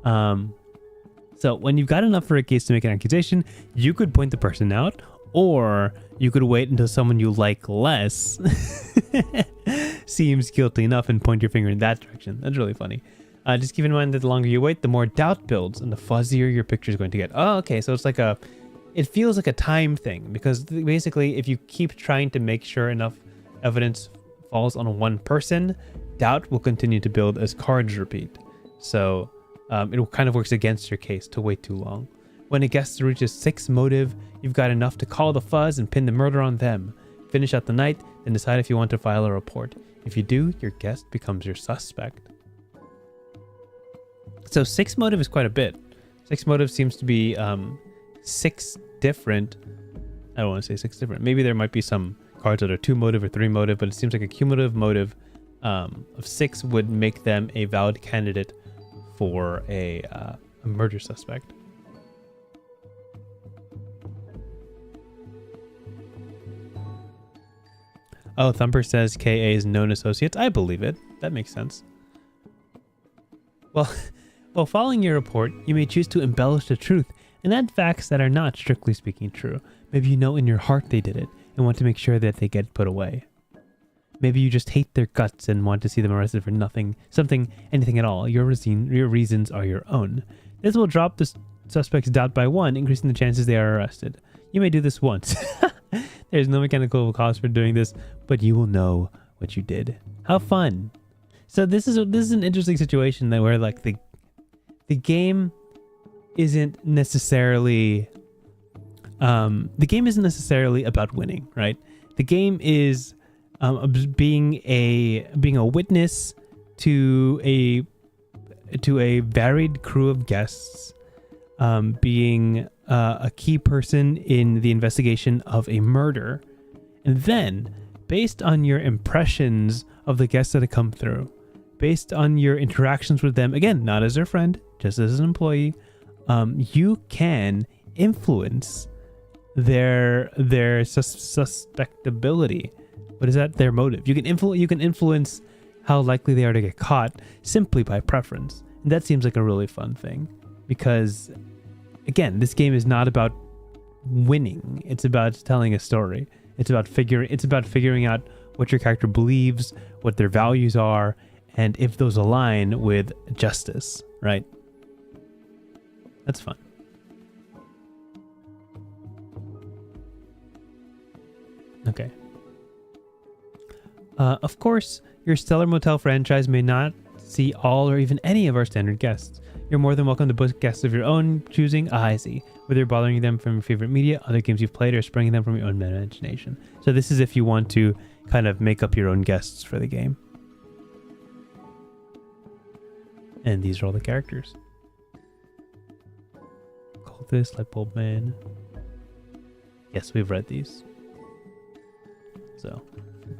So when you've got enough for a case to make an accusation, you could point the person out, or you could wait until someone you like less seems guilty enough and point your finger in that direction. That's really funny. Just keep in mind that the longer you wait, the more doubt builds and the fuzzier your picture is going to get. Oh, okay. So it's like it feels like a time thing, because basically if you keep trying to make sure enough evidence falls on one person, doubt will continue to build as cards repeat. So it kind of works against your case to wait too long. When a guest reaches 6 motive, you've got enough to call the fuzz and pin the murder on them. Finish out the night, then decide if you want to file a report. If you do, your guest becomes your suspect. So 6 motive is quite a bit. 6 motive seems to be 6 different. I don't want to say 6 different. Maybe there might be some cards that are 2 motive or 3 motive, but it seems like a cumulative motive of 6 would make them a valid candidate for a murder suspect. Oh, Thumper says KA is known associates. I believe it. That makes sense. Well, while following your report, you may choose to embellish the truth and add facts that are not strictly speaking true. Maybe you know in your heart they did it and want to make sure that they get put away. Maybe you just hate their guts and want to see them arrested for anything at all. Your reasons are your own. This will drop the suspect's doubt by 1, increasing the chances they are arrested. You may do this once. There's no mechanical cost for doing this, but you will know what you did. How fun! So this is an interesting situation that where like the game isn't necessarily about winning, right? The game is being a witness to a varied crew of guests, being a key person in the investigation of a murder, and then based on your impressions of the guests that have come through, based on your interactions with them, again, not as their friend, just as an employee, you can influence their suspectability. What is that? Their motive. You can influence how likely they are to get caught simply by preference. And that seems like a really fun thing, because again, this game is not about winning. It's about telling a story. It's about figuring out what your character believes, what their values are, and if those align with justice, right? That's fun. Okay. Of course, your Stellar Motel franchise may not see all or even any of our standard guests. You're more than welcome to book guests of your own choosing. I see. Whether you're bothering them from your favorite media, other games you've played, or springing them from your own imagination. So this is if you want to kind of make up your own guests for the game. And these are all the characters. Cultist, Lightbulb Man. Yes, we've read these. So,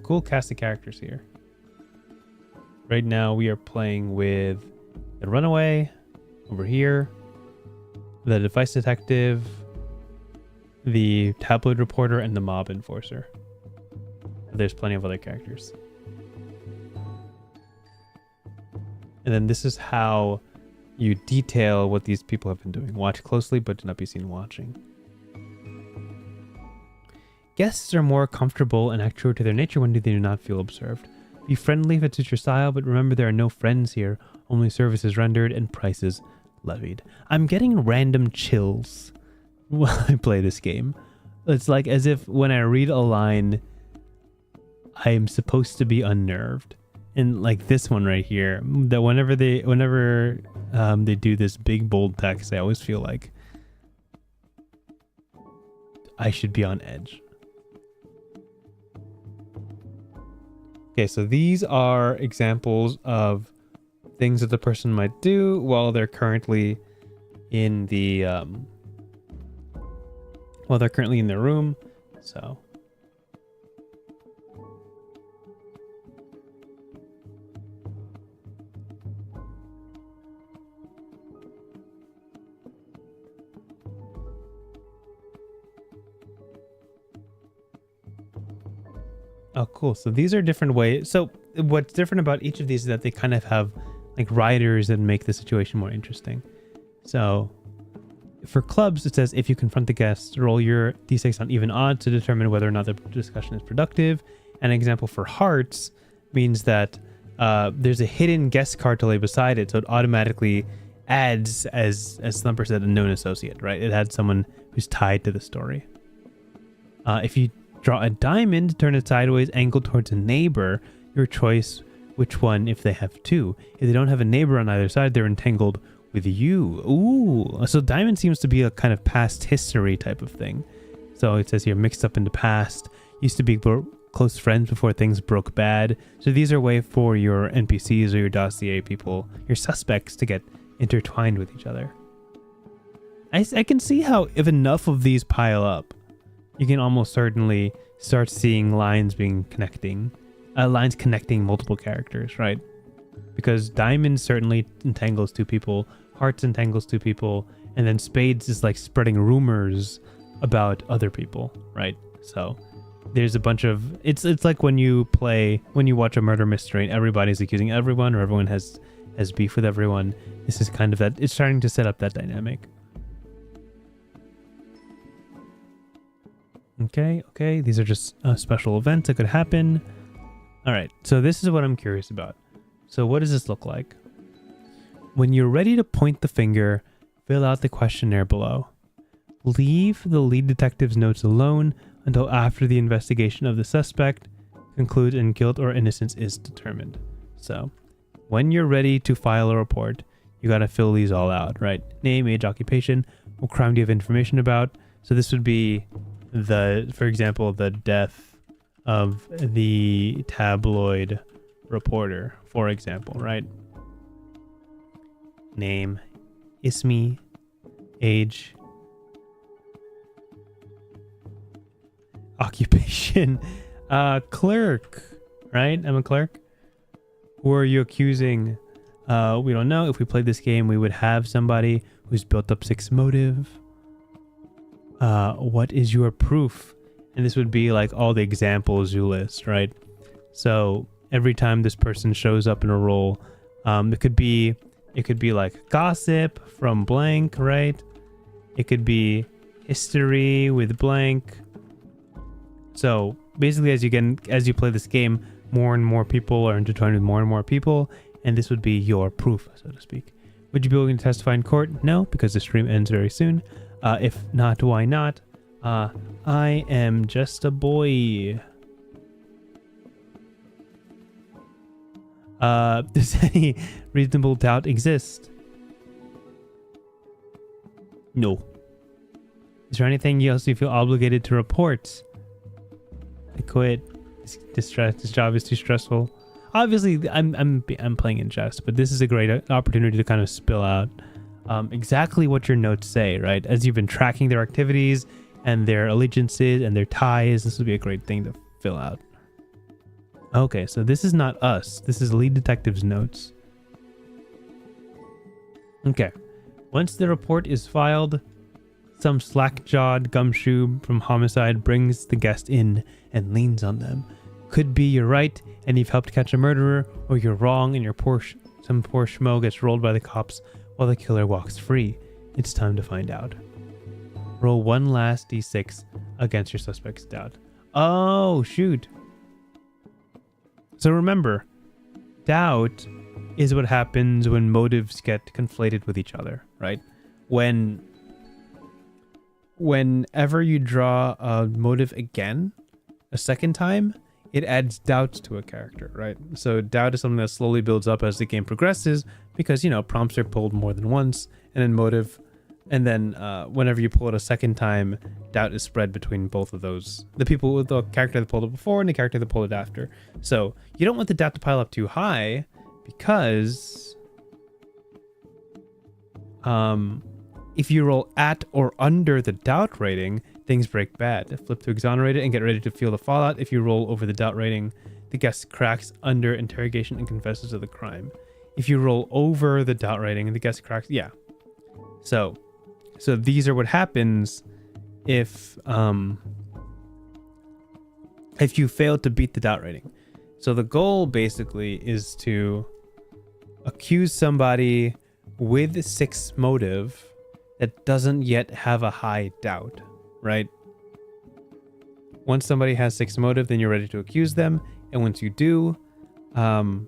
cool cast of characters here. Right now we are playing with the Runaway over here, the Device Detective, the Tabloid Reporter, and the Mob Enforcer. There's plenty of other characters. And then this is how you detail what these people have been doing. Watch closely, but do not be seen watching. Guests are more comfortable and act true to their nature when they do not feel observed. Be friendly if it suits your style, but remember there are no friends here, only services rendered and prices levied. I'm getting random chills while I play this game. It's like as if when I read a line, I am supposed to be unnerved. And like this one right here, that whenever they do this big bold text, I always feel like I should be on edge. Okay, so these are examples of things that the person might do while they're currently in the their room. So Oh, cool. So these are different ways. So what's different about each of these is that they kind of have like riders that make the situation more interesting. So for clubs, it says if you confront the guests, roll your d6 on even odds to determine whether or not the discussion is productive. An example for hearts means that there's a hidden guest card to lay beside it, so it automatically adds, as Thumper said, a known associate, right? It adds someone who's tied to the story. If you draw a diamond, turn it sideways, angled towards a neighbor, your choice which one if they have two. If they don't have a neighbor on either side, they're entangled with you. Ooh, so diamond seems to be a kind of past history type of thing. So it says here, mixed up in the past, used to be close friends before things broke bad. So these are a way for your NPCs or your dossier people, your suspects, to get intertwined with each other. I can see how if enough of these pile up, you can almost certainly start seeing lines connecting multiple characters, right? Because diamonds certainly entangles two people, hearts entangles two people, and then spades is like spreading rumors about other people, right? So there's a bunch of it's like when you watch a murder mystery and everybody's accusing everyone, or everyone has beef with everyone. This is kind of that. It's starting to set up that dynamic. Okay. These are just special events that could happen. All right. So this is what I'm curious about. So what does this look like? When you're ready to point the finger, fill out the questionnaire below. Leave the lead detective's notes alone until after the investigation of the suspect concludes and guilt or innocence is determined. So when you're ready to file a report, you got to fill these all out, right? Name, age, occupation, what crime do you have information about? So this would be for example, the death of the tabloid reporter, for example, right? Name, Ismi, age, occupation, clerk, right? I'm a clerk. Who are you accusing? We don't know. If we played this game, we would have somebody who's built up 6 motive. What is your proof? And this would be like all the examples you list, right? So every time this person shows up in a role, it could be like gossip from blank, right? It could be history with blank. So basically, as you play this game, more and more people are intertwined with more and more people, and this would be your proof, so to speak. Would you be willing to testify in court? No, because the stream ends very soon. If not, why not? I am just a boy. Does any reasonable doubt exist? No. Is there anything else you feel obligated to report? I quit. This job is too stressful. Obviously, I'm playing in jest, but this is a great opportunity to kind of spill out exactly what your notes say, right? As you've been tracking their activities and their allegiances and their ties, this would be a great thing to fill out. Okay, so this is not us. This is lead detective's notes. Okay. Once the report is filed, some slack-jawed gumshoe from homicide brings the guest in and leans on them. Could be you're right and you've helped catch a murderer, or you're wrong and some poor schmo gets rolled by the cops while the killer walks free. It's time to find out. Roll one last d6 against your suspect's doubt. Oh, shoot. So remember, doubt is what happens when motives get conflated with each other, right? Whenever you draw a motive again, a second time, it adds doubt to a character, right? So doubt is something that slowly builds up as the game progresses because, prompts are pulled more than once, and then motive, and then whenever you pull it a second time, doubt is spread between both of those. The character that pulled it before and the character that pulled it after. So you don't want the doubt to pile up too high because if you roll at or under the doubt rating, things break bad. Flip to exonerated and get ready to feel the fallout. If you roll over the doubt rating, the guest cracks under interrogation and confesses to the crime. If you roll over the doubt rating, the guest cracks, yeah. So these are what happens if if you fail to beat the doubt rating. So the goal basically is to accuse somebody with 6 motive that doesn't yet have a high doubt, right? Once somebody has 6 motive, then you're ready to accuse them. And once you do, and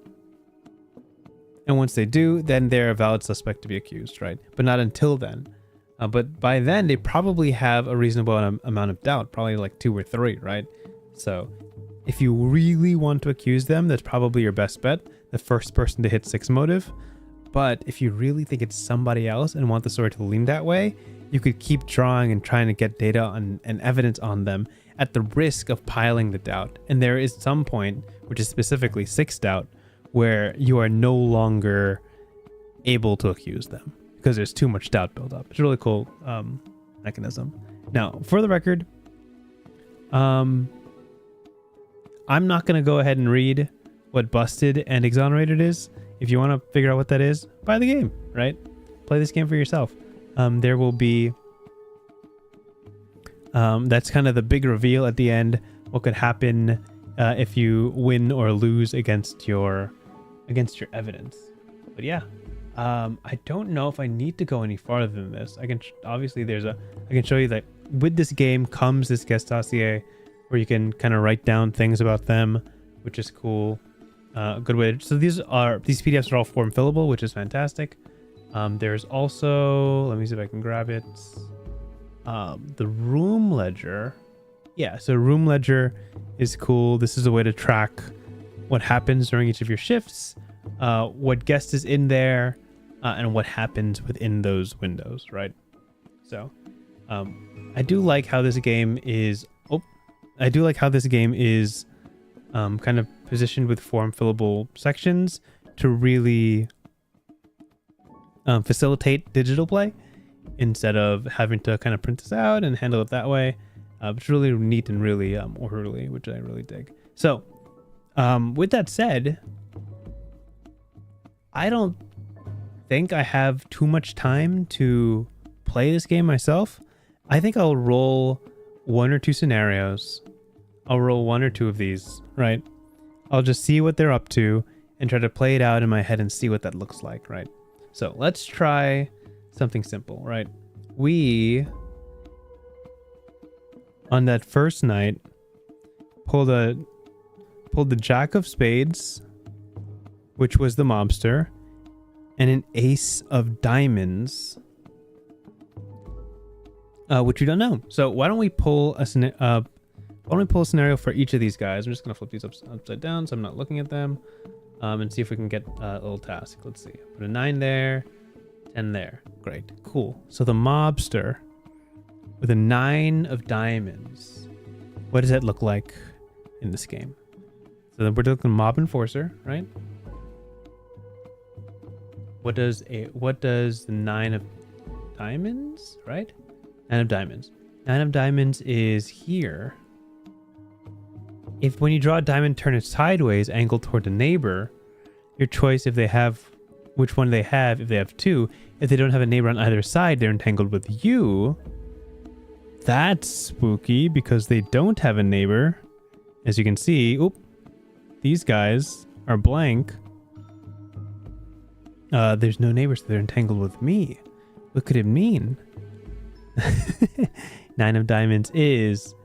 once they do, then they're a valid suspect to be accused, right? But not until then. But by then, they probably have a reasonable amount of doubt, probably like 2 or 3, right? So if you really want to accuse them, that's probably your best bet, the first person to hit 6 motive. But if you really think it's somebody else and want the story to lean that way, you could keep drawing and trying to get data and evidence on them at the risk of piling the doubt. And there is some point, which is specifically 6 doubt, where you are no longer able to accuse them because there's too much doubt built up. It's a really cool mechanism. Now, for the record, I'm not going to go ahead and read what busted and exonerated is. If you want to figure out what that is, buy the game, right? Play this game for yourself. There will be... that's kind of the big reveal at the end. What could happen if you win or lose against your evidence. But yeah, I don't know if I need to go any farther than this. I can obviously I can show you that with this game comes this guest dossier where you can kind of write down things about them, which is cool. Good way. So these PDFs are all form fillable, which is fantastic. There's also, let me see if I can grab it. The room ledger. Yeah, so room ledger is cool. This is a way to track what happens during each of your shifts, what guest is in there, and what happens within those windows, right? So, I do like how this game is. Kind of positioned with form fillable sections to really facilitate digital play instead of having to kind of print this out and handle it that way. It's really neat and really orderly, which I really dig. So, with that said, I don't think I have too much time to play this game myself. I think I'll roll 1 or 2 scenarios. I'll roll 1 or 2 of these, right? I'll just see what they're up to and try to play it out in my head and see what that looks like, right? So let's try something simple, right? We, on that first night, pulled the Jack of Spades, which was the mobster, and an Ace of Diamonds, which we don't know. So why don't we pull a scenario for each of these guys? I'm just gonna flip these upside down so I'm not looking at them, and see if we can get a little task. Let's see. Put a 9 there, 10 there. Great, cool. So the mobster with a 9 of diamonds. What does that look like in this game? So then we're looking mob enforcer, right? What does the 9 of diamonds, right? 9 of diamonds. 9 of diamonds is here. If when you draw a diamond, turn it sideways, angled toward the neighbor, your choice if they have, which one they have, if they have 2. If they don't have a neighbor on either side, they're entangled with you. That's spooky because they don't have a neighbor. As you can see, these guys are blank. There's no neighbors, so they're entangled with me. What could it mean? 9 of diamonds is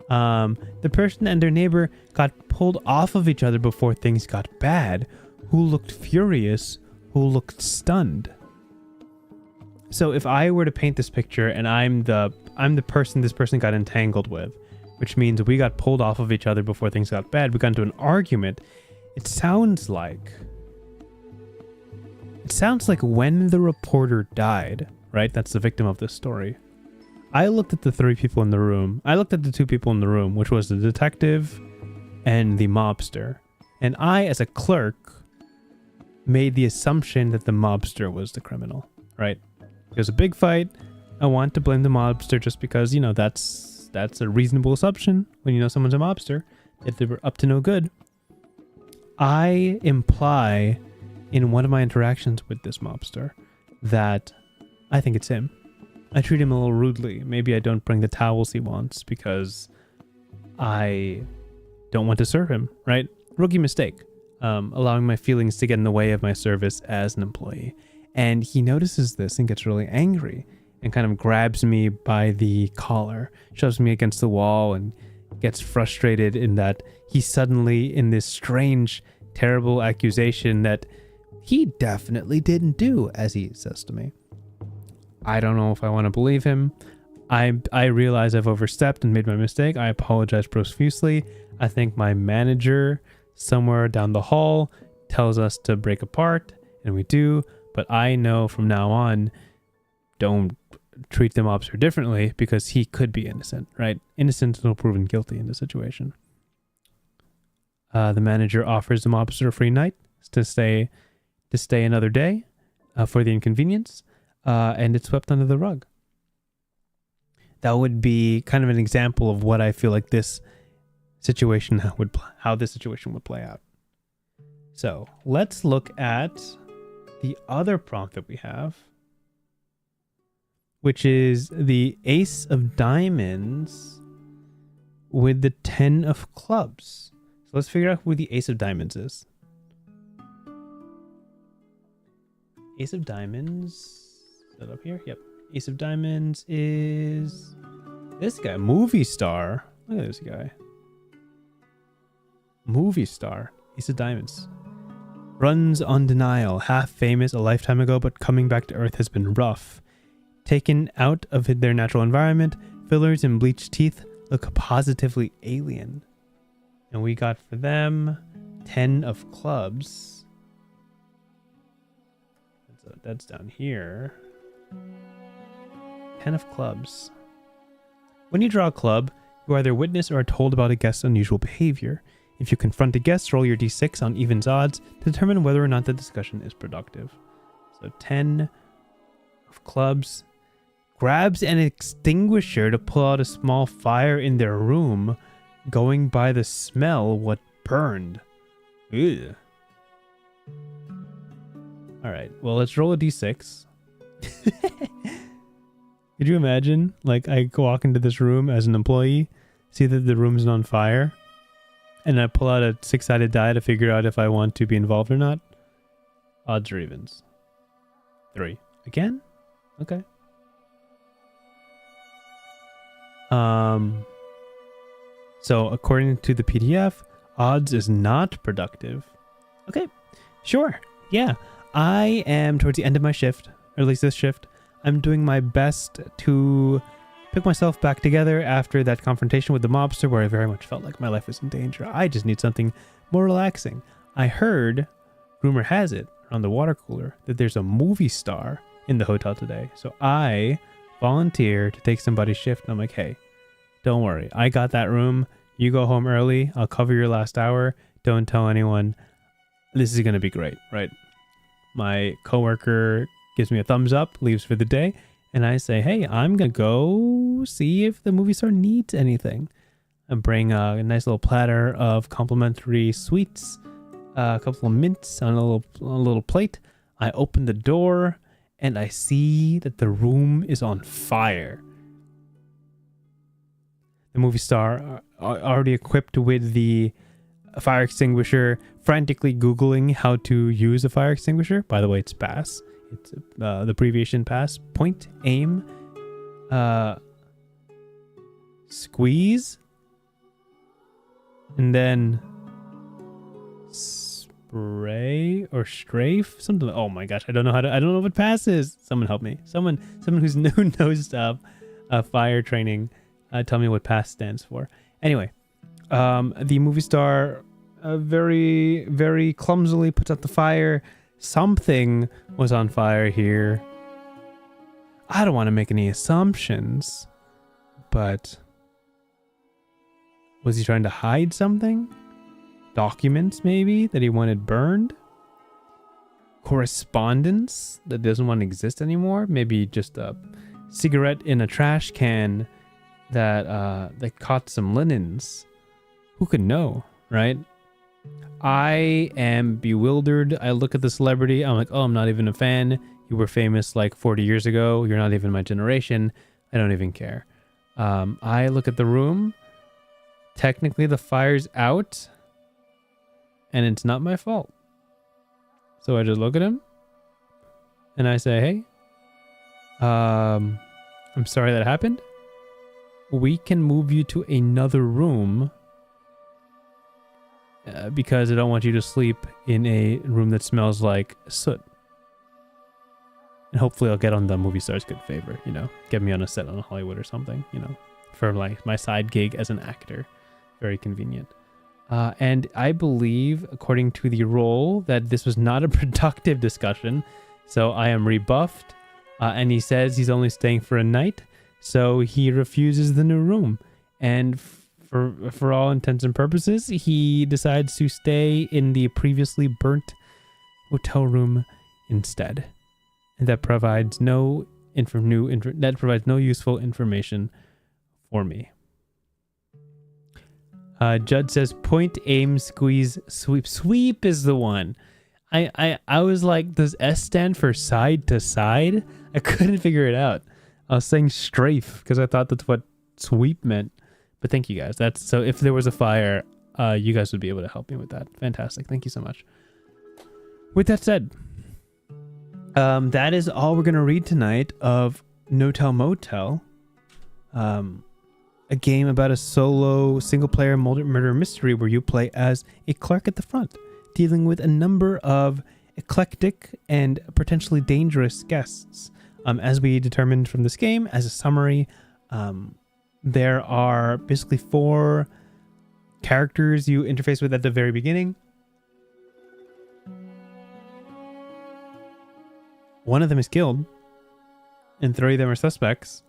the person and their neighbor got pulled off of each other before things got bad. Who looked furious? Who looked stunned? So if I were to paint this picture and I'm the person this person got entangled with, which means we got pulled off of each other before things got bad, we got into an argument. It sounds like when the reporter died, right? That's the victim of this story. I looked at the 3 people in the room. I looked at the 2 people in the room, which was the detective and the mobster. And I, as a clerk, made the assumption that the mobster was the criminal, right? There's a big fight. I want to blame the mobster just because, you know, that's a reasonable assumption when you know someone's a mobster, if they were up to no good. I imply in one of my interactions with this mobster that I think it's him. I treat him a little rudely. Maybe I don't bring the towels he wants because I don't want to serve him, right? Rookie mistake. Allowing my feelings to get in the way of my service as an employee. And he notices this and gets really angry and kind of grabs me by the collar, shoves me against the wall, and gets frustrated in that he's suddenly in this strange, terrible accusation that he definitely didn't do, as he says to me. I don't know if I want to believe him. I realize I've overstepped and made my mistake. I apologize profusely. I think my manager somewhere down the hall tells us to break apart, and we do, but I know from now on, don't treat the mobster differently because he could be innocent, right? Innocent until proven guilty in the situation. The manager offers the mobster a free night to stay another day for the inconvenience, and it's swept under the rug. That would be kind of an example of what I feel like this situation how this situation would play out. So let's look at the other prompt that we have, which is the Ace of Diamonds with the 10 of Clubs. So let's figure out who the Ace of Diamonds is. Ace of Diamonds, is that up here? Yep. Ace of Diamonds is this guy, movie star. Look at this guy. Movie star, Ace of Diamonds. Runs on denial, half famous a lifetime ago, but coming back to Earth has been rough. Taken out of their natural environment, fillers and bleached teeth look positively alien. And we got for them 10 of Clubs. That's down here. 10 of Clubs. When you draw a club, you either witness or are told about a guest's unusual behavior. If you confront a guest, roll your d6 on evens odds to determine whether or not the discussion is productive. So 10 of Clubs grabs an extinguisher to pull out a small fire in their room, going by the smell what burned. Ew. All right, well, let's roll a d6. Could you imagine? Like, I walk into this room as an employee, see that the room's on fire, and I pull out a 6-sided die to figure out if I want to be involved or not. Odds or evens? 3. Again? Okay. So according to the PDF, odds is not productive. Okay, sure. Yeah, I am towards the end of my shift, or at least this shift. I'm doing my best to pick myself back together after that confrontation with the mobster where I very much felt like my life was in danger. I just need something more relaxing. I heard, rumor has it, on the water cooler, that there's a movie star in the hotel today. So I volunteer to take somebody's shift, and I'm like, hey, don't worry. I got that room. You go home early. I'll cover your last hour. Don't tell anyone. This is going to be great, right? My coworker gives me a thumbs up, leaves for the day, and I say, hey, I'm going to go see if the movie star needs anything. I bring a nice little platter of complimentary sweets, a couple of mints on a little plate. I open the door, and I see that the room is on fire. The movie star, already equipped with the fire extinguisher, frantically Googling how to use a fire extinguisher. By the way, it's PASS. It's the abbreviation PASS. Point, aim, squeeze, and then spray or strafe, something. Oh my gosh, I don't know what PASS is. Someone help me. Someone who knows fire training. Tell me what PASS stands for. Anyway, the movie star very, very clumsily puts out the fire. Something was on fire here. I don't want to make any assumptions, but was he trying to hide something? Documents, maybe, that he wanted burned? Correspondence that doesn't want to exist anymore? Maybe just a cigarette in a trash can that caught some linens. Who could know, right? I am bewildered. I look at the celebrity. I'm like, oh, I'm not even a fan. You were famous like 40 years ago. You're not even my generation. I don't even care. I look at the room. technically the fire's out and it's not my fault. So I just look at him and I say, hey, I'm sorry that happened. We can move you to another room because I don't want you to sleep in a room that smells like soot. And hopefully I'll get on the movie star's good favor, you know, get me on a set on Hollywood or something, you know, for like my side gig as an actor. Very convenient. And I believe, according to the role, that this was not a productive discussion. So I am rebuffed. And he says he's only staying for a night. So he refuses the new room. And for all intents and purposes, he decides to stay in the previously burnt hotel room instead. And that provides no useful information for me. Judd says point, aim, squeeze, sweep. Sweep is the one. I was like, does S stand for side to side? I couldn't figure it out. I was saying strafe because I thought that's what sweep meant. But thank you guys. That's so if there was a fire, you guys would be able to help me with that. Fantastic. Thank you so much. With that said, that is all we're gonna read tonight of No-Tell Motel. A game about a solo single-player murder mystery where you play as a clerk at the front, dealing with a number of eclectic and potentially dangerous guests. As we determined from this game, as a summary, there are basically 4 characters you interface with at the very beginning. One of them is killed, and 3 of them are suspects.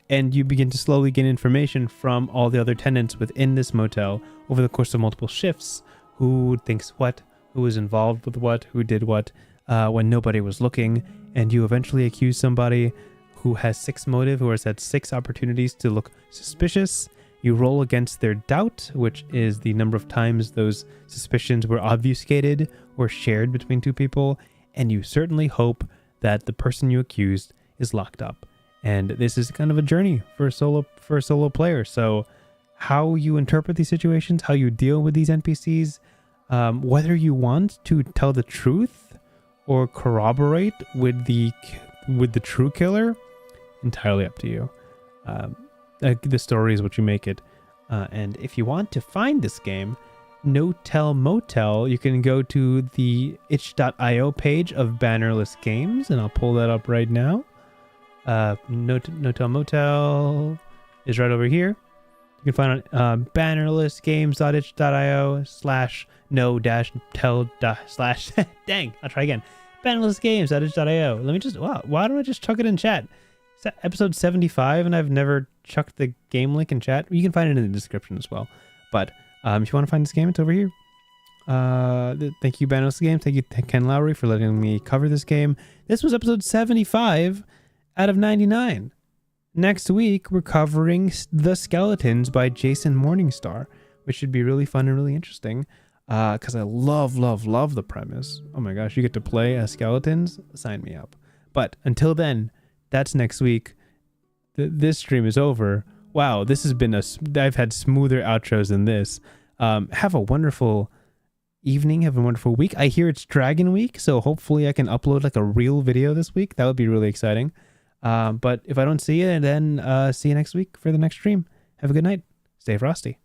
And you begin to slowly gain information from all the other tenants within this motel over the course of multiple shifts. Who thinks what, who was involved with what, who did what, when nobody was looking. And you eventually accuse somebody who has 6 motive, who has had 6 opportunities to look suspicious. You roll against their doubt, which is the number of times those suspicions were obfuscated or shared between 2 people. And you certainly hope that the person you accused is locked up. And this is kind of a journey for a solo player. So how you interpret these situations, how you deal with these NPCs, whether you want to tell the truth or corroborate with the true killer, entirely up to you. The story is what you make it. And if you want to find this game, No-Tell Motel, you can go to the itch.io page of Bannerless Games, and I'll pull that up right now. No-Tell Motel is right over here. You can find it on bannerlessgames.itch.io/no-tell/ dang, I'll try again. Bannerlessgames.itch.io. Let me just, wow, why don't I just chuck it in chat? It's episode 75 and I've never chucked the game link in chat. You can find it in the description as well. But if you want to find this game, it's over here. Thank you, Bannerless Games. Thank you, Ken Lowry, for letting me cover this game. This was episode 75 out of 99. Next week, we're covering The Skeletons by Jason Morningstar, which should be really fun and really interesting because I love the premise. Oh my gosh, you get to play as skeletons? Sign me up. But until then, that's next week. This stream is over. Wow, this has been I've had smoother outros than this. Have a wonderful evening. Have a wonderful week. I hear it's Dragon Week, so hopefully I can upload like a real video this week. That would be really exciting. But if I don't see you, then see you next week for the next stream. Have a good night. Stay frosty.